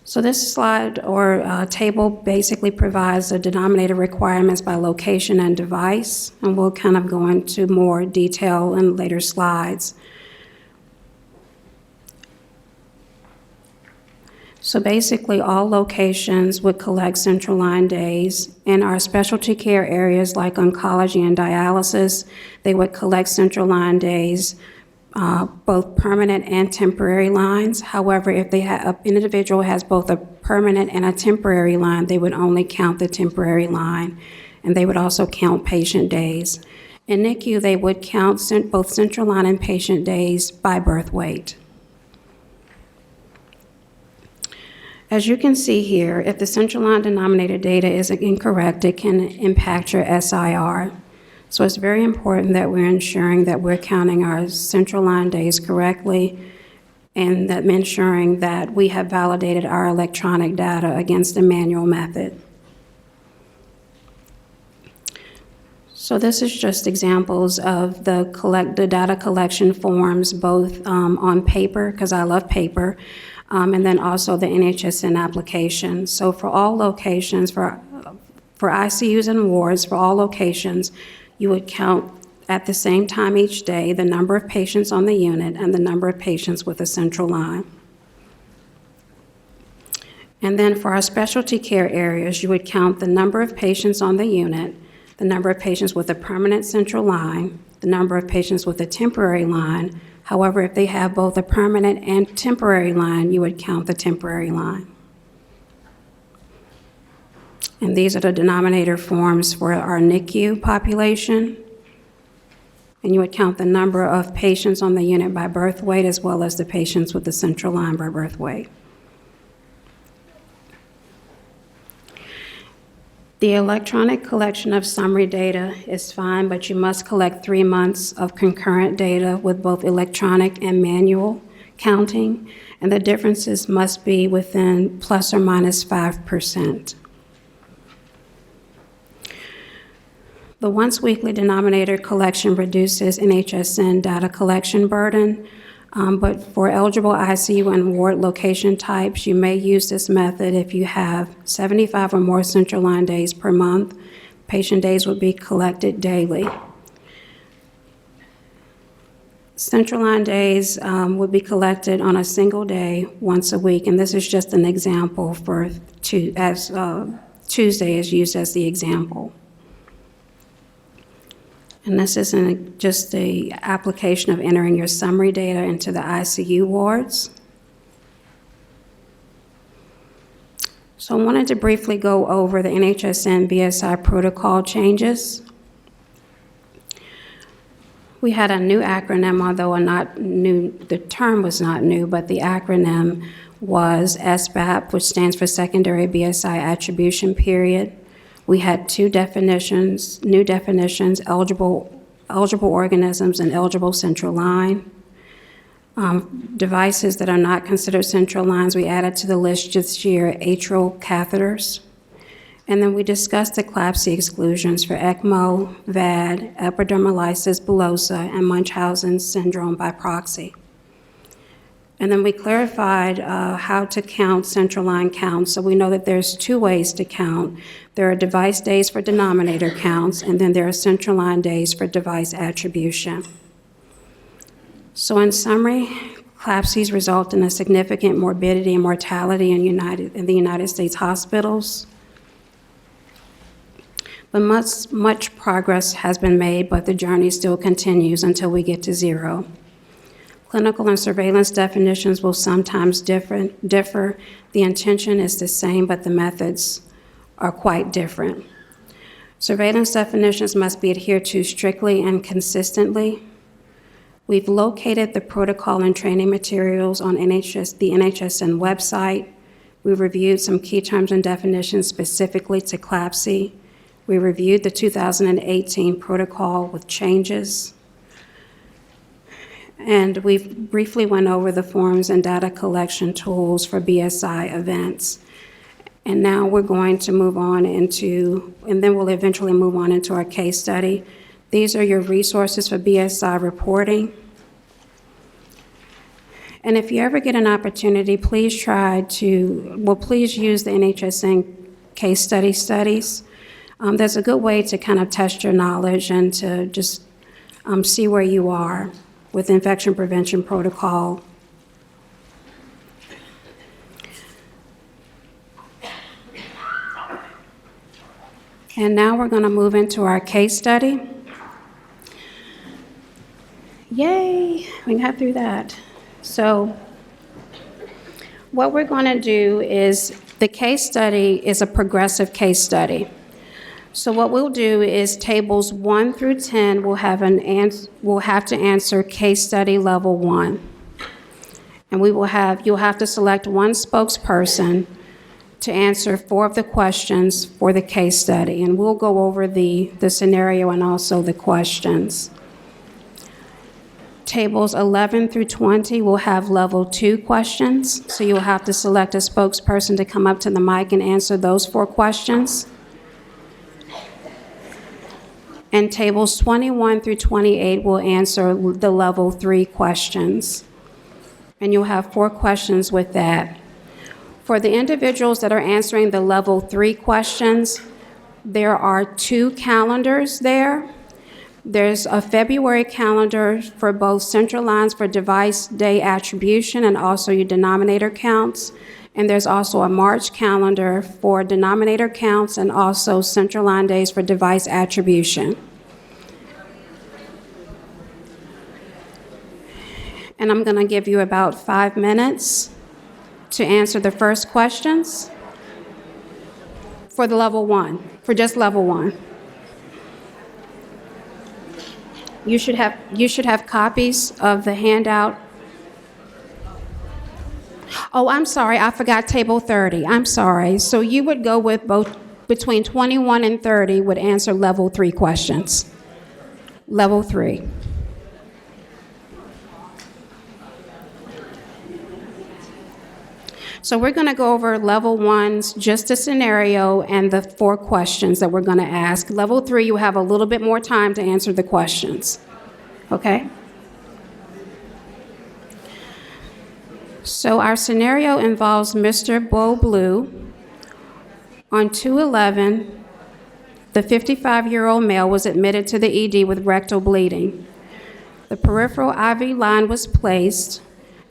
So this slide or table basically provides the denominator requirements by location and device, and we'll kind of go into more detail in later slides. So basically, all locations would collect central line days. In our specialty care areas like oncology and dialysis, they would collect central line days, both permanent and temporary lines. However, if an individual has both a permanent and a temporary line, they would only count the temporary line, and they would also count patient days. In NICU, they would count both central line and patient days by birth weight. As you can see here, if the central line denominator data is incorrect, it can impact your SIR. So it's very important that we're ensuring that we're counting our central line days correctly and that ensuring that we have validated our electronic data against the manual method. So this is just examples of the data collection forms, both on paper, because I love paper, and then also the NHSN application. So for all locations, for ICUs and wards, for all locations, you would count at the same time each day the number of patients on the unit and the number of patients with a central line. And then for our specialty care areas, you would count the number of patients on the unit, the number of patients with a permanent central line, the number of patients with a temporary line. However, if they have both a permanent and temporary line, you would count the temporary line. And these are the denominator forms for our NICU population. And you would count the number of patients on the unit by birth weight as well as the patients with the central line by birth weight. The electronic collection of summary data is fine, but you must collect 3 months of concurrent data with both electronic and manual counting, and the differences must be within plus or minus 5%. The once weekly denominator collection reduces NHSN data collection burden, but for eligible ICU and ward location types, you may use this method if you have 75 or more central line days per month. Patient days would be collected daily. Central line days would be collected on a single day once a week, and this is just an example for Tuesday is used as the example. And this isn't just the application of entering your summary data into the ICU wards. So I wanted to briefly go over the NHSN BSI protocol changes. We had a new acronym, although not new, the term was not new, but the acronym was SBAP, which stands for Secondary BSI Attribution Period. We had two definitions, new definitions, eligible organisms and eligible central line. Devices that are not considered central lines, we added to the list this year atrial catheters. And then we discussed the CLABSI exclusions for ECMO, VAD, epidermolysis bullosa, and Munchausen syndrome by proxy. And then we clarified how to count central line counts. So we know that there's two ways to count. There are device days for denominator counts, and then there are central line days for device attribution. So in summary, CLABSIs result in a significant morbidity and mortality in the United States hospitals. But much progress has been made, but the journey still continues until we get to zero. Clinical and surveillance definitions will sometimes differ. The intention is the same, but the methods are quite different. Surveillance definitions must be adhered to strictly and consistently. We've located the protocol and training materials on the NHSN website. We reviewed some key terms and definitions specifically to CLABSI. We reviewed the 2018 protocol with changes. And we briefly went over the forms and data collection tools for BSI events. And now we're going to move on into, and then we'll eventually move on into our case study. These are your resources for BSI reporting. And if you ever get an opportunity, please please use the NHSN case studies. That's a good way to kind of test your knowledge and to just see where you are with infection prevention protocol. And now we're going to move into our case study. Yay, we got through that. So what we're going to do is, the case study is a progressive case study. So what we'll do is tables 1 through 10 will have to answer case study level 1. And you'll have to select one spokesperson to answer 4 of the questions for the case study. And we'll go over the scenario and also the questions. Tables 11 through 20 will have level 2 questions. So you'll have to select a spokesperson to come up to the mic and answer those 4 questions. And tables 21 through 28 will answer the level 3 questions. And you'll have 4 questions with that. For the individuals that are answering the level 3 questions, there are 2 calendars there. There's a February calendar for both central lines for device day attribution and also your denominator counts. And there's also a March calendar for denominator counts and also central line days for device attribution. And I'm going to give you about 5 minutes to answer the first questions for the level 1, for just level 1. You should have copies of the handout. Oh, I'm sorry, I forgot table 30. I'm sorry. So you would go with both between 21 and 30 would answer level 3 questions. Level 3. So we're going to go over level 1's just a scenario and the 4 questions that we're going to ask. Level 3, you have a little bit more time to answer the questions. Okay? So our scenario involves Mr. Bo Blue. On 2/11, the 55-year-old male was admitted to the ED with rectal bleeding. The peripheral IV line was placed.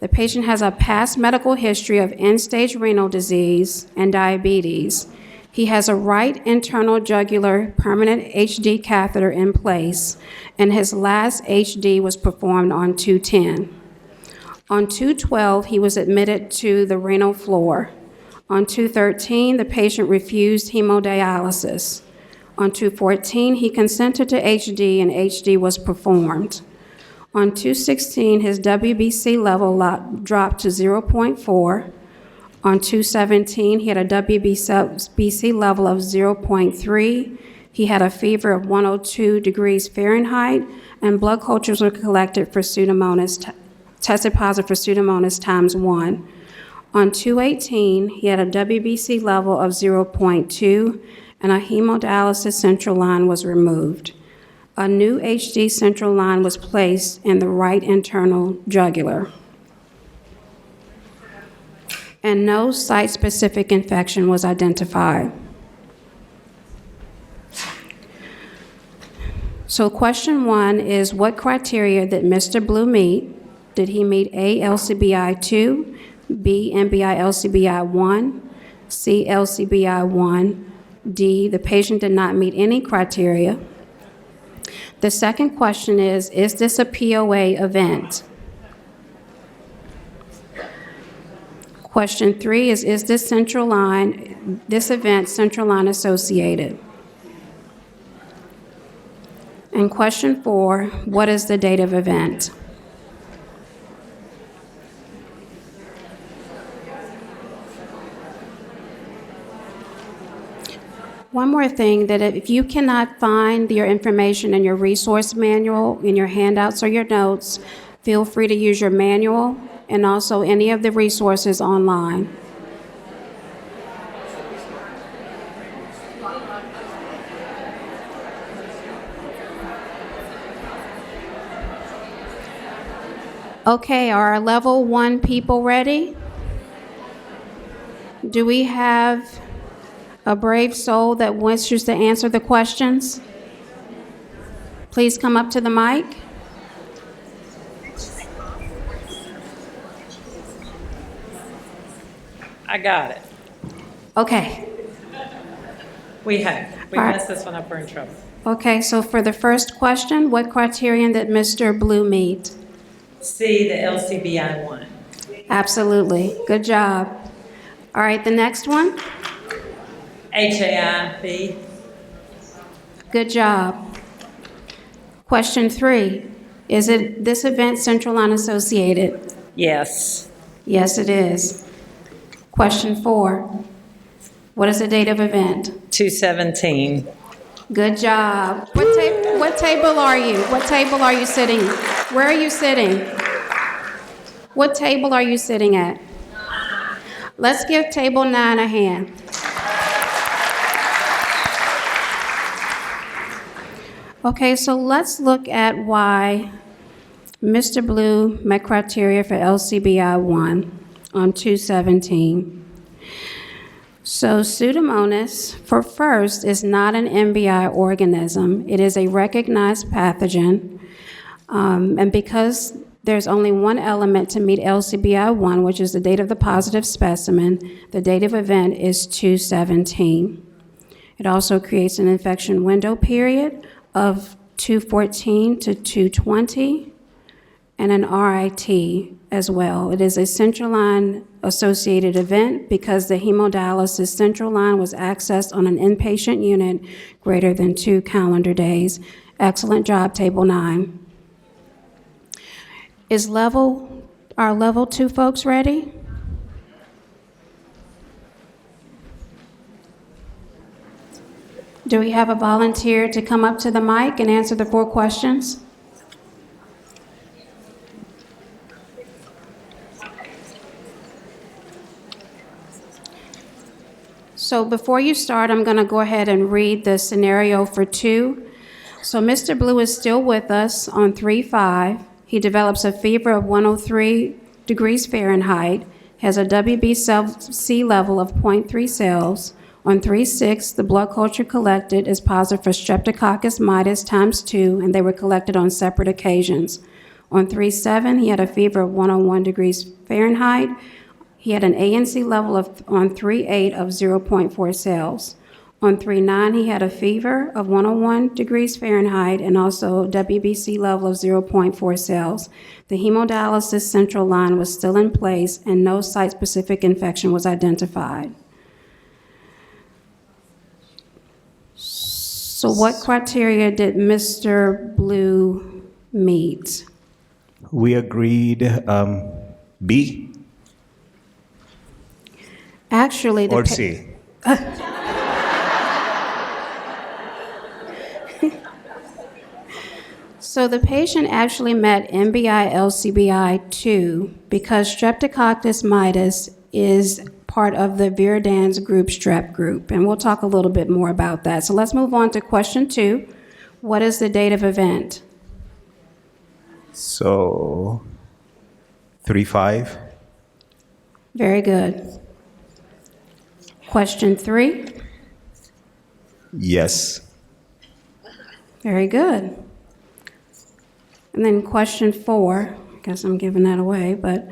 The patient has a past medical history of end-stage renal disease and diabetes. He has a right internal jugular permanent HD catheter in place, and his last HD was performed on 2/10. On 2/12, he was admitted to the renal floor. On 2/13, the patient refused hemodialysis. On 2/14, he consented to HD, and HD was performed. On 2/16, his WBC level dropped to 0.4. On 2/17, he had a WBC level of 0.3. He had a fever of 102 degrees Fahrenheit, and blood cultures were collected for Pseudomonas, tested positive for Pseudomonas ×1. On 2/18, he had a WBC level of 0.2, and a hemodialysis central line was removed. A new HD central line was placed in the right internal jugular. And no site-specific infection was identified. So question 1 is, what criteria did Mr. Blue meet? Did he meet A, LCBI 2, B, MBI LCBI 1, C, LCBI 1, D, the patient did not meet any criteria? The second question is this a POA event? Question 3 is this event central line associated? And question 4, what is the date of event? One more thing, that if you cannot find your information in your resource manual, in your handouts or your notes, feel free to use your manual and also any of the resources online. Okay, are our level 1 people ready? Do we have a brave soul that wishes to answer the questions? Please come up to the mic. I got it. Okay. We All right. messed this one up, we're in trouble. Okay, so for the first question, what criterion did Mr. Blue meet? C, the LCBI one. Absolutely. Good job. All right, the next one. HAI-B. Good job. Question 3. Is this event central line associated? Yes. Yes, it is. Question 4. What is the date of event? 217. Good job. What table are you? What table are you sitting? Where are you sitting? What table are you sitting at? Let's give table 9 a hand. Okay, so let's look at why Mr. Blue met criteria for LCBI 1 on 217. So Pseudomonas, for first, is not an MBI organism. It is a recognized pathogen. And because there's only one element to meet LCBI 1, which is the date of the positive specimen, the date of event is 217. It also creates an infection window period of 214 to 220 and an RIT as well. It is a central line associated event because the hemodialysis central line was accessed on an inpatient unit greater than 2 calendar days. Excellent job, table 9. Are level 2 folks ready? Do we have a volunteer to come up to the mic and answer the 4 questions? So before you start, I'm going to go ahead and read the scenario for 2. So Mr. Blue is still with us on 3/5. He develops a fever of 103 degrees Fahrenheit, has a WBC level of 0.3 cells. On 3/6, the blood culture collected is positive for Streptococcus mitis ×2, and they were collected on separate occasions. On 3/7, he had a fever of 101 degrees Fahrenheit. He had an ANC level on 3/8 of 0.4 cells. On 3/9, he had a fever of 101 degrees Fahrenheit and also a WBC level of 0.4 cells. The hemodialysis central line was still in place and no site-specific infection was identified. So what criteria did Mr. Blue meet? We agreed B Actually, or C. So the patient actually met MBI LCBI 2 because Streptococcus mitis is part of the Viridans group strep group, and we'll talk a little bit more about that. So let's move on to question 2. What is the date of event? So 3/5. Very good. Question 3. Yes. Very good. And then question 4, I guess I'm giving that away, but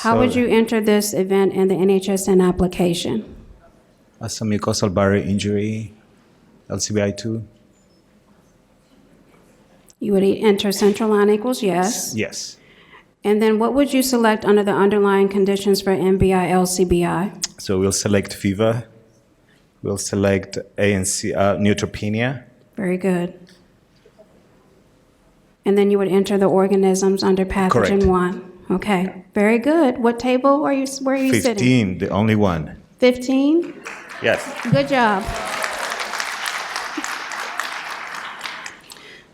how would you enter this event in the NHSN application? As a mucosal barrier injury, LCBI 2. You would enter central line equals yes. Yes. And then what would you select under the underlying conditions for MBI LCBI? So we'll select fever. We'll select ANC, neutropenia. Very good. And then you would enter the organisms under pathogen Correct. 1. Okay, very good. What table where are you 15, sitting? the only one. 15? Yes. Good job.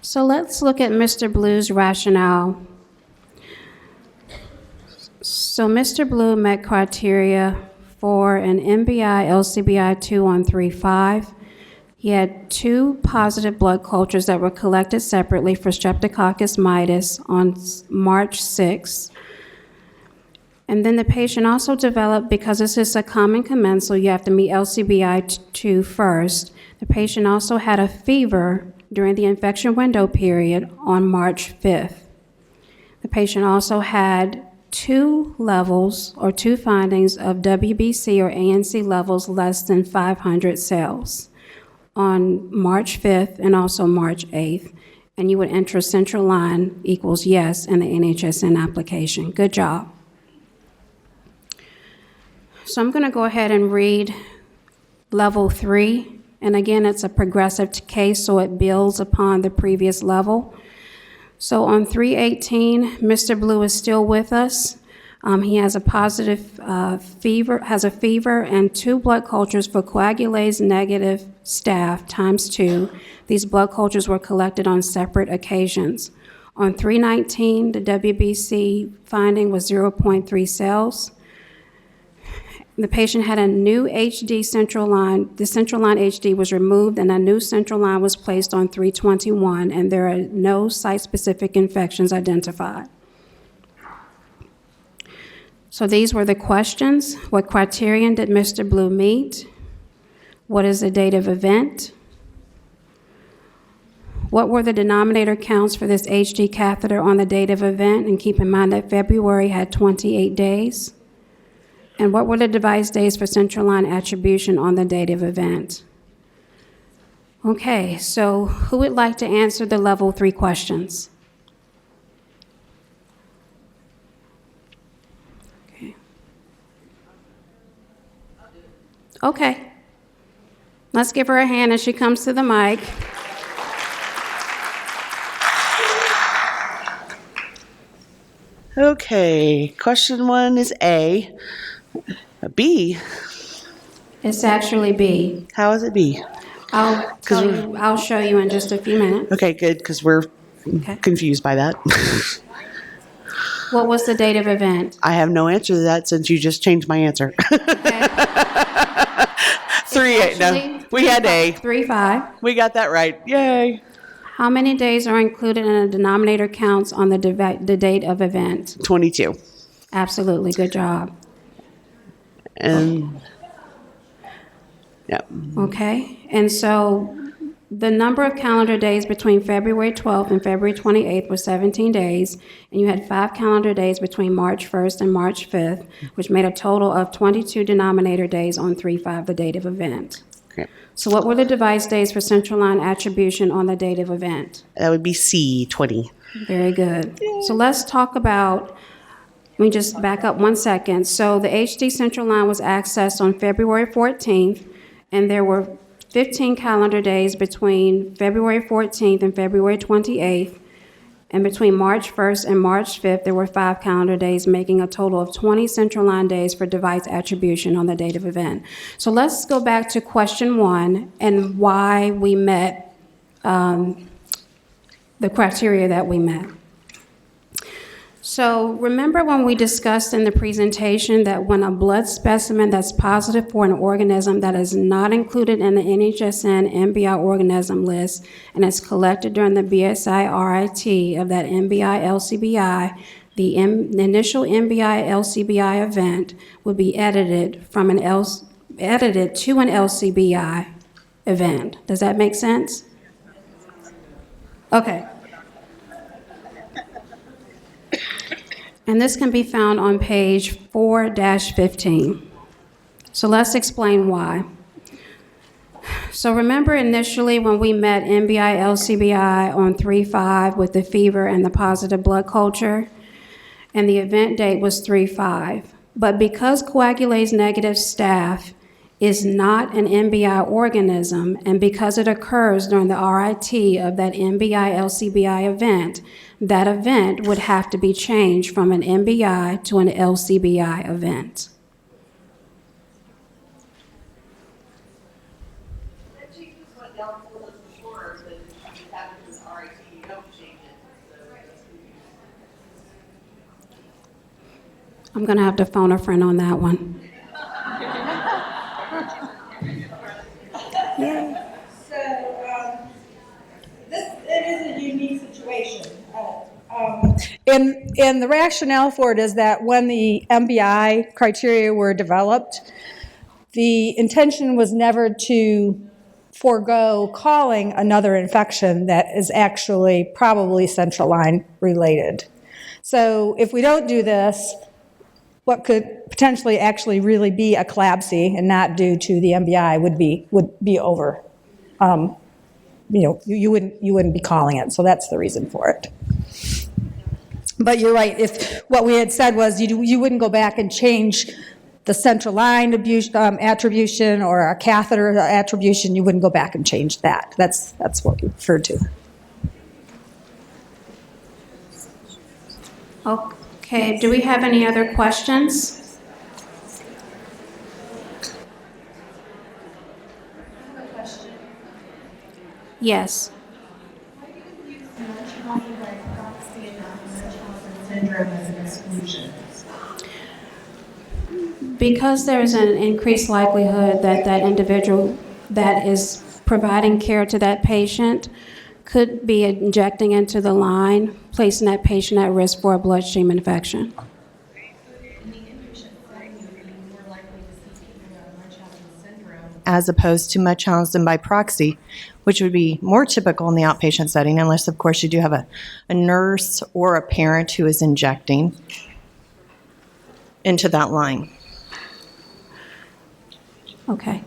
So let's look at Mr. Blue's rationale. So Mr. Blue met criteria for an MBI LCBI 2 on 3/5. He had 2 positive blood cultures that were collected separately for Streptococcus mitis on March 6th. And then the patient also developed, because this is a common commensal, you have to meet LCBI 2 first. The patient also had a fever during the infection window period on March 5th. The patient also had 2 levels or 2 findings of WBC or ANC levels less than 500 cells on March 5th and also March 8th. And you would enter central line equals yes in the NHSN application. Good job. So I'm going to go ahead and read level 3. And again, it's a progressive case, so it builds upon the previous level. So on 3/18, Mr. Blue is still with us. He has a positive fever and 2 blood cultures for coagulase negative staph times 2. These blood cultures were collected on separate occasions. On 3/19, the WBC finding was 0.3 cells. The patient had a new HD central line. The central line HD was removed and a new central line was placed on 3/21, and there are no site-specific infections identified. So these were the questions. What criterion did Mr. Blue meet? What is the date of event? What were the denominator counts for this HD catheter on the date of event? And keep in mind that February had 28 days. And what were the device days for central line attribution on the date of event? Okay, so who would like to answer the level 3 questions? Okay. Let's give her a hand as she comes to the mic. Okay, question 1 is A. B, It's actually B. how is it B? I'll show you in just a few minutes. Okay, good, because we're Okay. confused by that. What was the date of event? I have no answer to that since you just changed my answer. Okay. 3-8, no, we had A. 3/5. We got that right, yay. How many days are included in a denominator counts on the date of event? 22. Absolutely, good job. And, yeah, Okay, and so the number of calendar days between February 12th and February 28th was 17 days, and you had 5 calendar days between March 1st and March 5th, which made a total of 22 denominator days on 3/5, the date of event. okay. So what were the device days for central line attribution on the date of event? That would be C, 20. Very good. So let's talk about, let me just back up 1 second. So the HD central line was accessed on February 14th, and there were 15 calendar days between February 14th and February 28th. And between March 1st and March 5th, there were 5 calendar days, making a total of 20 central line days for device attribution on the date of event. So let's go back to question 1 and why we met the criteria that we met. So remember when we discussed in the presentation that when a blood specimen that's positive for an organism that is not included in the NHSN NBI organism list and is collected during the BSI RIT of that NBI LCBI, the initial NBI LCBI event would be edited to an LCBI event. Does that make sense? Okay. And this can be found on page 4-15. So let's explain why. So remember initially when we met NBI LCBI on 3/5 with the fever and the positive blood culture, and the event date was 3/5. But because coagulase negative staph is not an NBI organism, and because it occurs during the RIT of that NBI LCBI event, that event would have to be changed from an NBI to an LCBI event. That changes what Del told us before, that if you have it as RIT, you don't change it, so it's confusing. I'm gonna have to phone a friend on that one. So, it is a unique situation. And the rationale for it is that when the MBI criteria were developed, the intention was never to forego calling another infection that is actually probably central line related. So if we don't do this, what could potentially actually really be a CLABSI and not due to the MBI would be over. You wouldn't be calling it, so that's the reason for it. But you're right, if what we had said was you wouldn't go back and change the central line attribution or a catheter attribution, you wouldn't go back and change that. That's what we referred to. Okay, do we have any other questions? Yes. Because there's an increased likelihood that that individual that is providing care to that patient could be injecting into the line, placing that patient at risk for a bloodstream infection. As opposed to Munchausen by proxy, which would be more typical in the outpatient setting, unless, of course, you do have a nurse or a parent who is injecting into that line. Okay.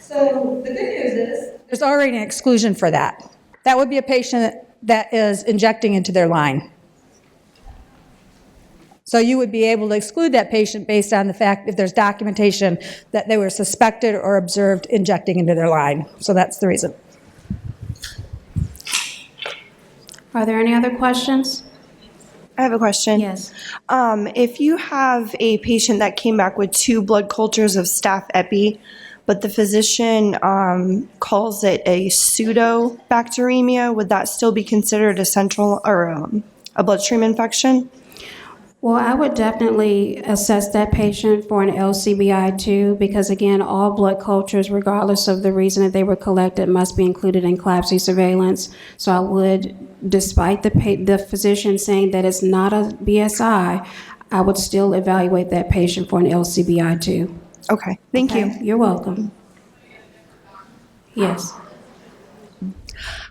So the good news is there's already an exclusion for that. That would be a patient that is injecting into their line. So you would be able to exclude that patient based on the fact if there's documentation that they were suspected or observed injecting into their line. So that's the reason. Are there any other questions? I have a question. Yes. If you have a patient that came back with 2 blood cultures of staph epi, but the physician calls it a pseudobacteremia, would that still be considered a central or a bloodstream infection? Well, I would definitely assess that patient for an LCBI too, because again, all blood cultures, regardless of the reason that they were collected, must be included in CLABSI surveillance. So I would, despite the physician saying that it's not a BSI, I would still evaluate that patient for an LCBI too. Okay, thank you. You're welcome. Yes.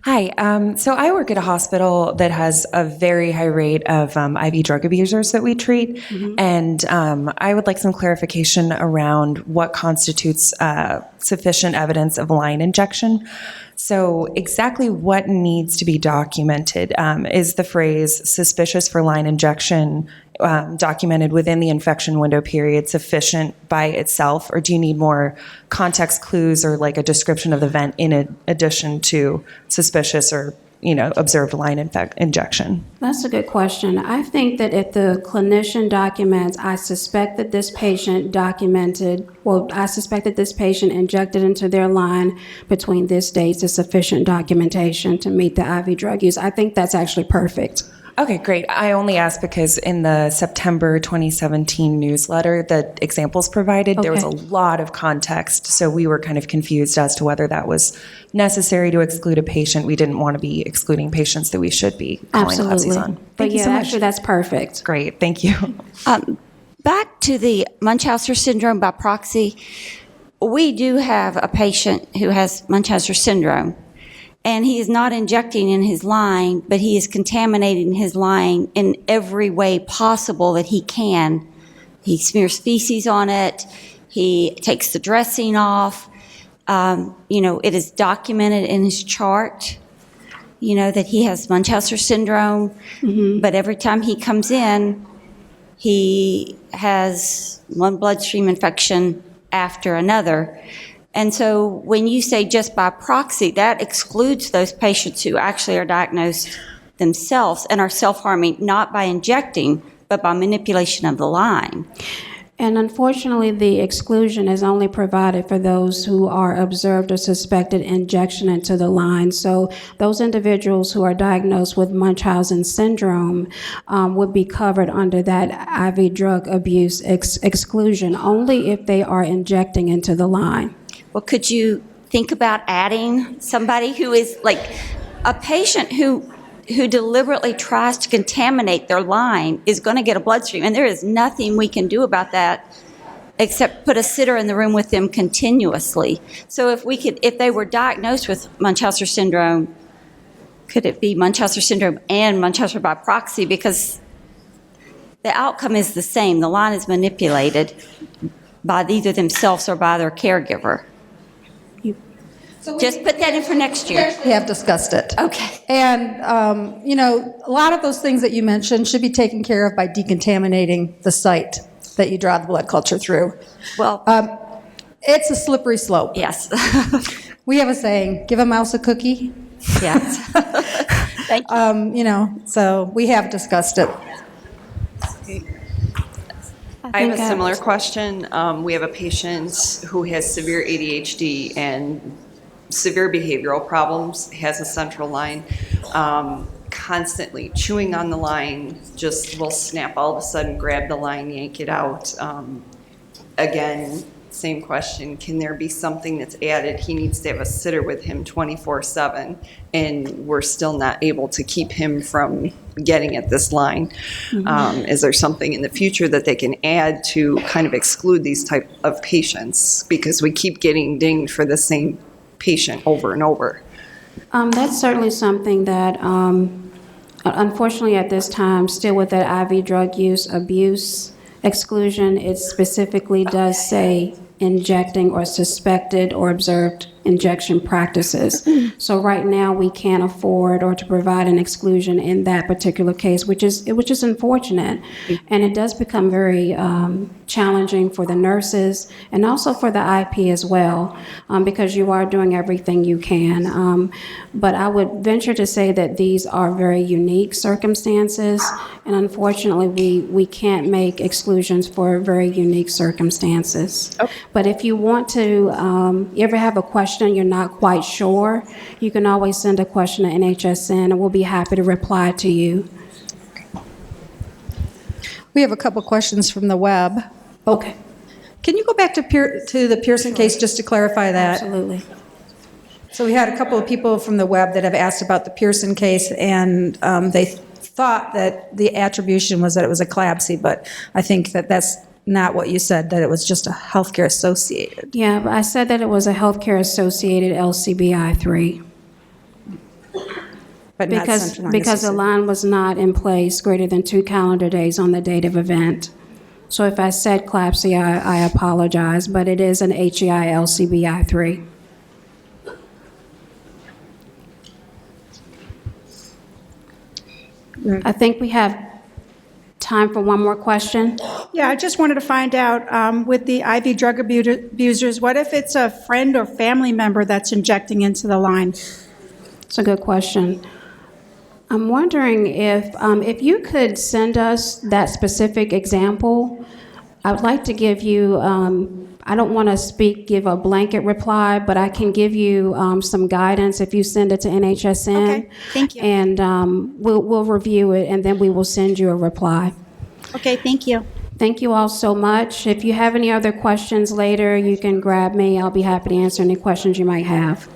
Hi. So I work at a hospital that has a very high rate of IV drug abusers that we treat. And I would like some clarification around what constitutes sufficient evidence of line injection. So exactly what needs to be documented? Is the phrase suspicious for line injection documented within the infection window period sufficient by itself, or do you need more context clues or like a description of the event in addition to suspicious or observed line injection? That's a good question. I think that if the clinician documents, I suspect that this patient injected into their line between this dates is sufficient documentation to meet the IV drug use. I think that's actually perfect. Okay, great. I only asked because in the September 2017 newsletter, the examples provided, there was a lot of context. So we were kind of confused as to whether that was necessary to exclude a patient. We didn't want to be excluding patients that we should be calling CLABSIs on. Thank you so much. Actually, that's perfect. Great, thank you. Back to the Munchausen syndrome by proxy, we do have a patient who has Munchausen syndrome. And he is not injecting in his line, but he is contaminating his line in every way possible that he can. He smears feces on it. He takes the dressing off. It is documented in his chart, that he has Munchausen syndrome. But every time he comes in, he has one bloodstream infection after another. And so when you say just by proxy, that excludes those patients who actually are diagnosed themselves and are self-harming, not by injecting, but by manipulation of the line. And unfortunately, the exclusion is only provided for those who are observed or suspected injection into the line. So those individuals who are diagnosed with Munchausen syndrome would be covered under that IV drug abuse exclusion only if they are injecting into the line. Well, could you think about adding somebody who is like a patient who who deliberately tries to contaminate their line is going to get a bloodstream, and there is nothing we can do about that except put a sitter in the room with them continuously. So if they were diagnosed with Munchausen syndrome, could it be Munchausen syndrome and Munchausen by proxy? Because the outcome is the same. The line is manipulated by either themselves or by their caregiver. Just put that in for next year. We have discussed it. Okay. And, a lot of those things that you mentioned should be taken care of by decontaminating the site that you draw the blood culture through. Well, It's a slippery slope. yes. We have a saying, give a mouse a cookie. Yes. Thank you. So we have discussed it. I have a similar question. We have a patient who has severe ADHD and severe behavioral problems, has a central line, constantly chewing on the line, just will snap all of a sudden, grab the line, yank it out. Again, same question, can there be something that's added? He needs to have a sitter with him 24/7, and we're still not able to keep him from getting at this line. Is there something in the future that they can add to kind of exclude these type of patients? Because we keep getting dinged for the same patient over and over. That's certainly something that, unfortunately at this time, still with that IV drug use abuse exclusion, it specifically does say injecting or suspected or observed injection practices. So right now, we can't afford or to provide an exclusion in that particular case, which is unfortunate. And it does become very challenging for the nurses and also for the IP as well, because you are doing everything you can. But I would venture to say that these are very unique circumstances, and unfortunately, we can't make exclusions for very unique circumstances. Okay. But if you want to, you ever have a question you're not quite sure, you can always send a question to NHSN, and we'll be happy to reply to you. We have a couple questions from the web. Okay. Can you go back to the Pearson case just to clarify that? Absolutely. So we had a couple of people from the web that have asked about the Pearson case, and they thought that the attribution was that it was a CLABSI, but I think that that's not what you said, that it was just a healthcare associated. Yeah, but I said that it was a healthcare associated LCBI 3. But not central line Because the associated. line was not in place greater than 2 calendar days on the date of event. So if I said CLABSI, I apologize, but it is an HEI LCBI 3. I think we have time for one more question. Yeah, I just wanted to find out, with the IV drug abusers, what if it's a friend or family member that's injecting into the line? It's a good question. I'm wondering if you could send us that specific example. I would like to give you, I don't want to give a blanket reply, but I can give you some guidance if you send it to NHSN. Okay, thank you. And we'll review it, and then we will send you a reply. Okay, thank you. Thank you all so much. If you have any other questions later, you can grab me. I'll be happy to answer any questions you might have.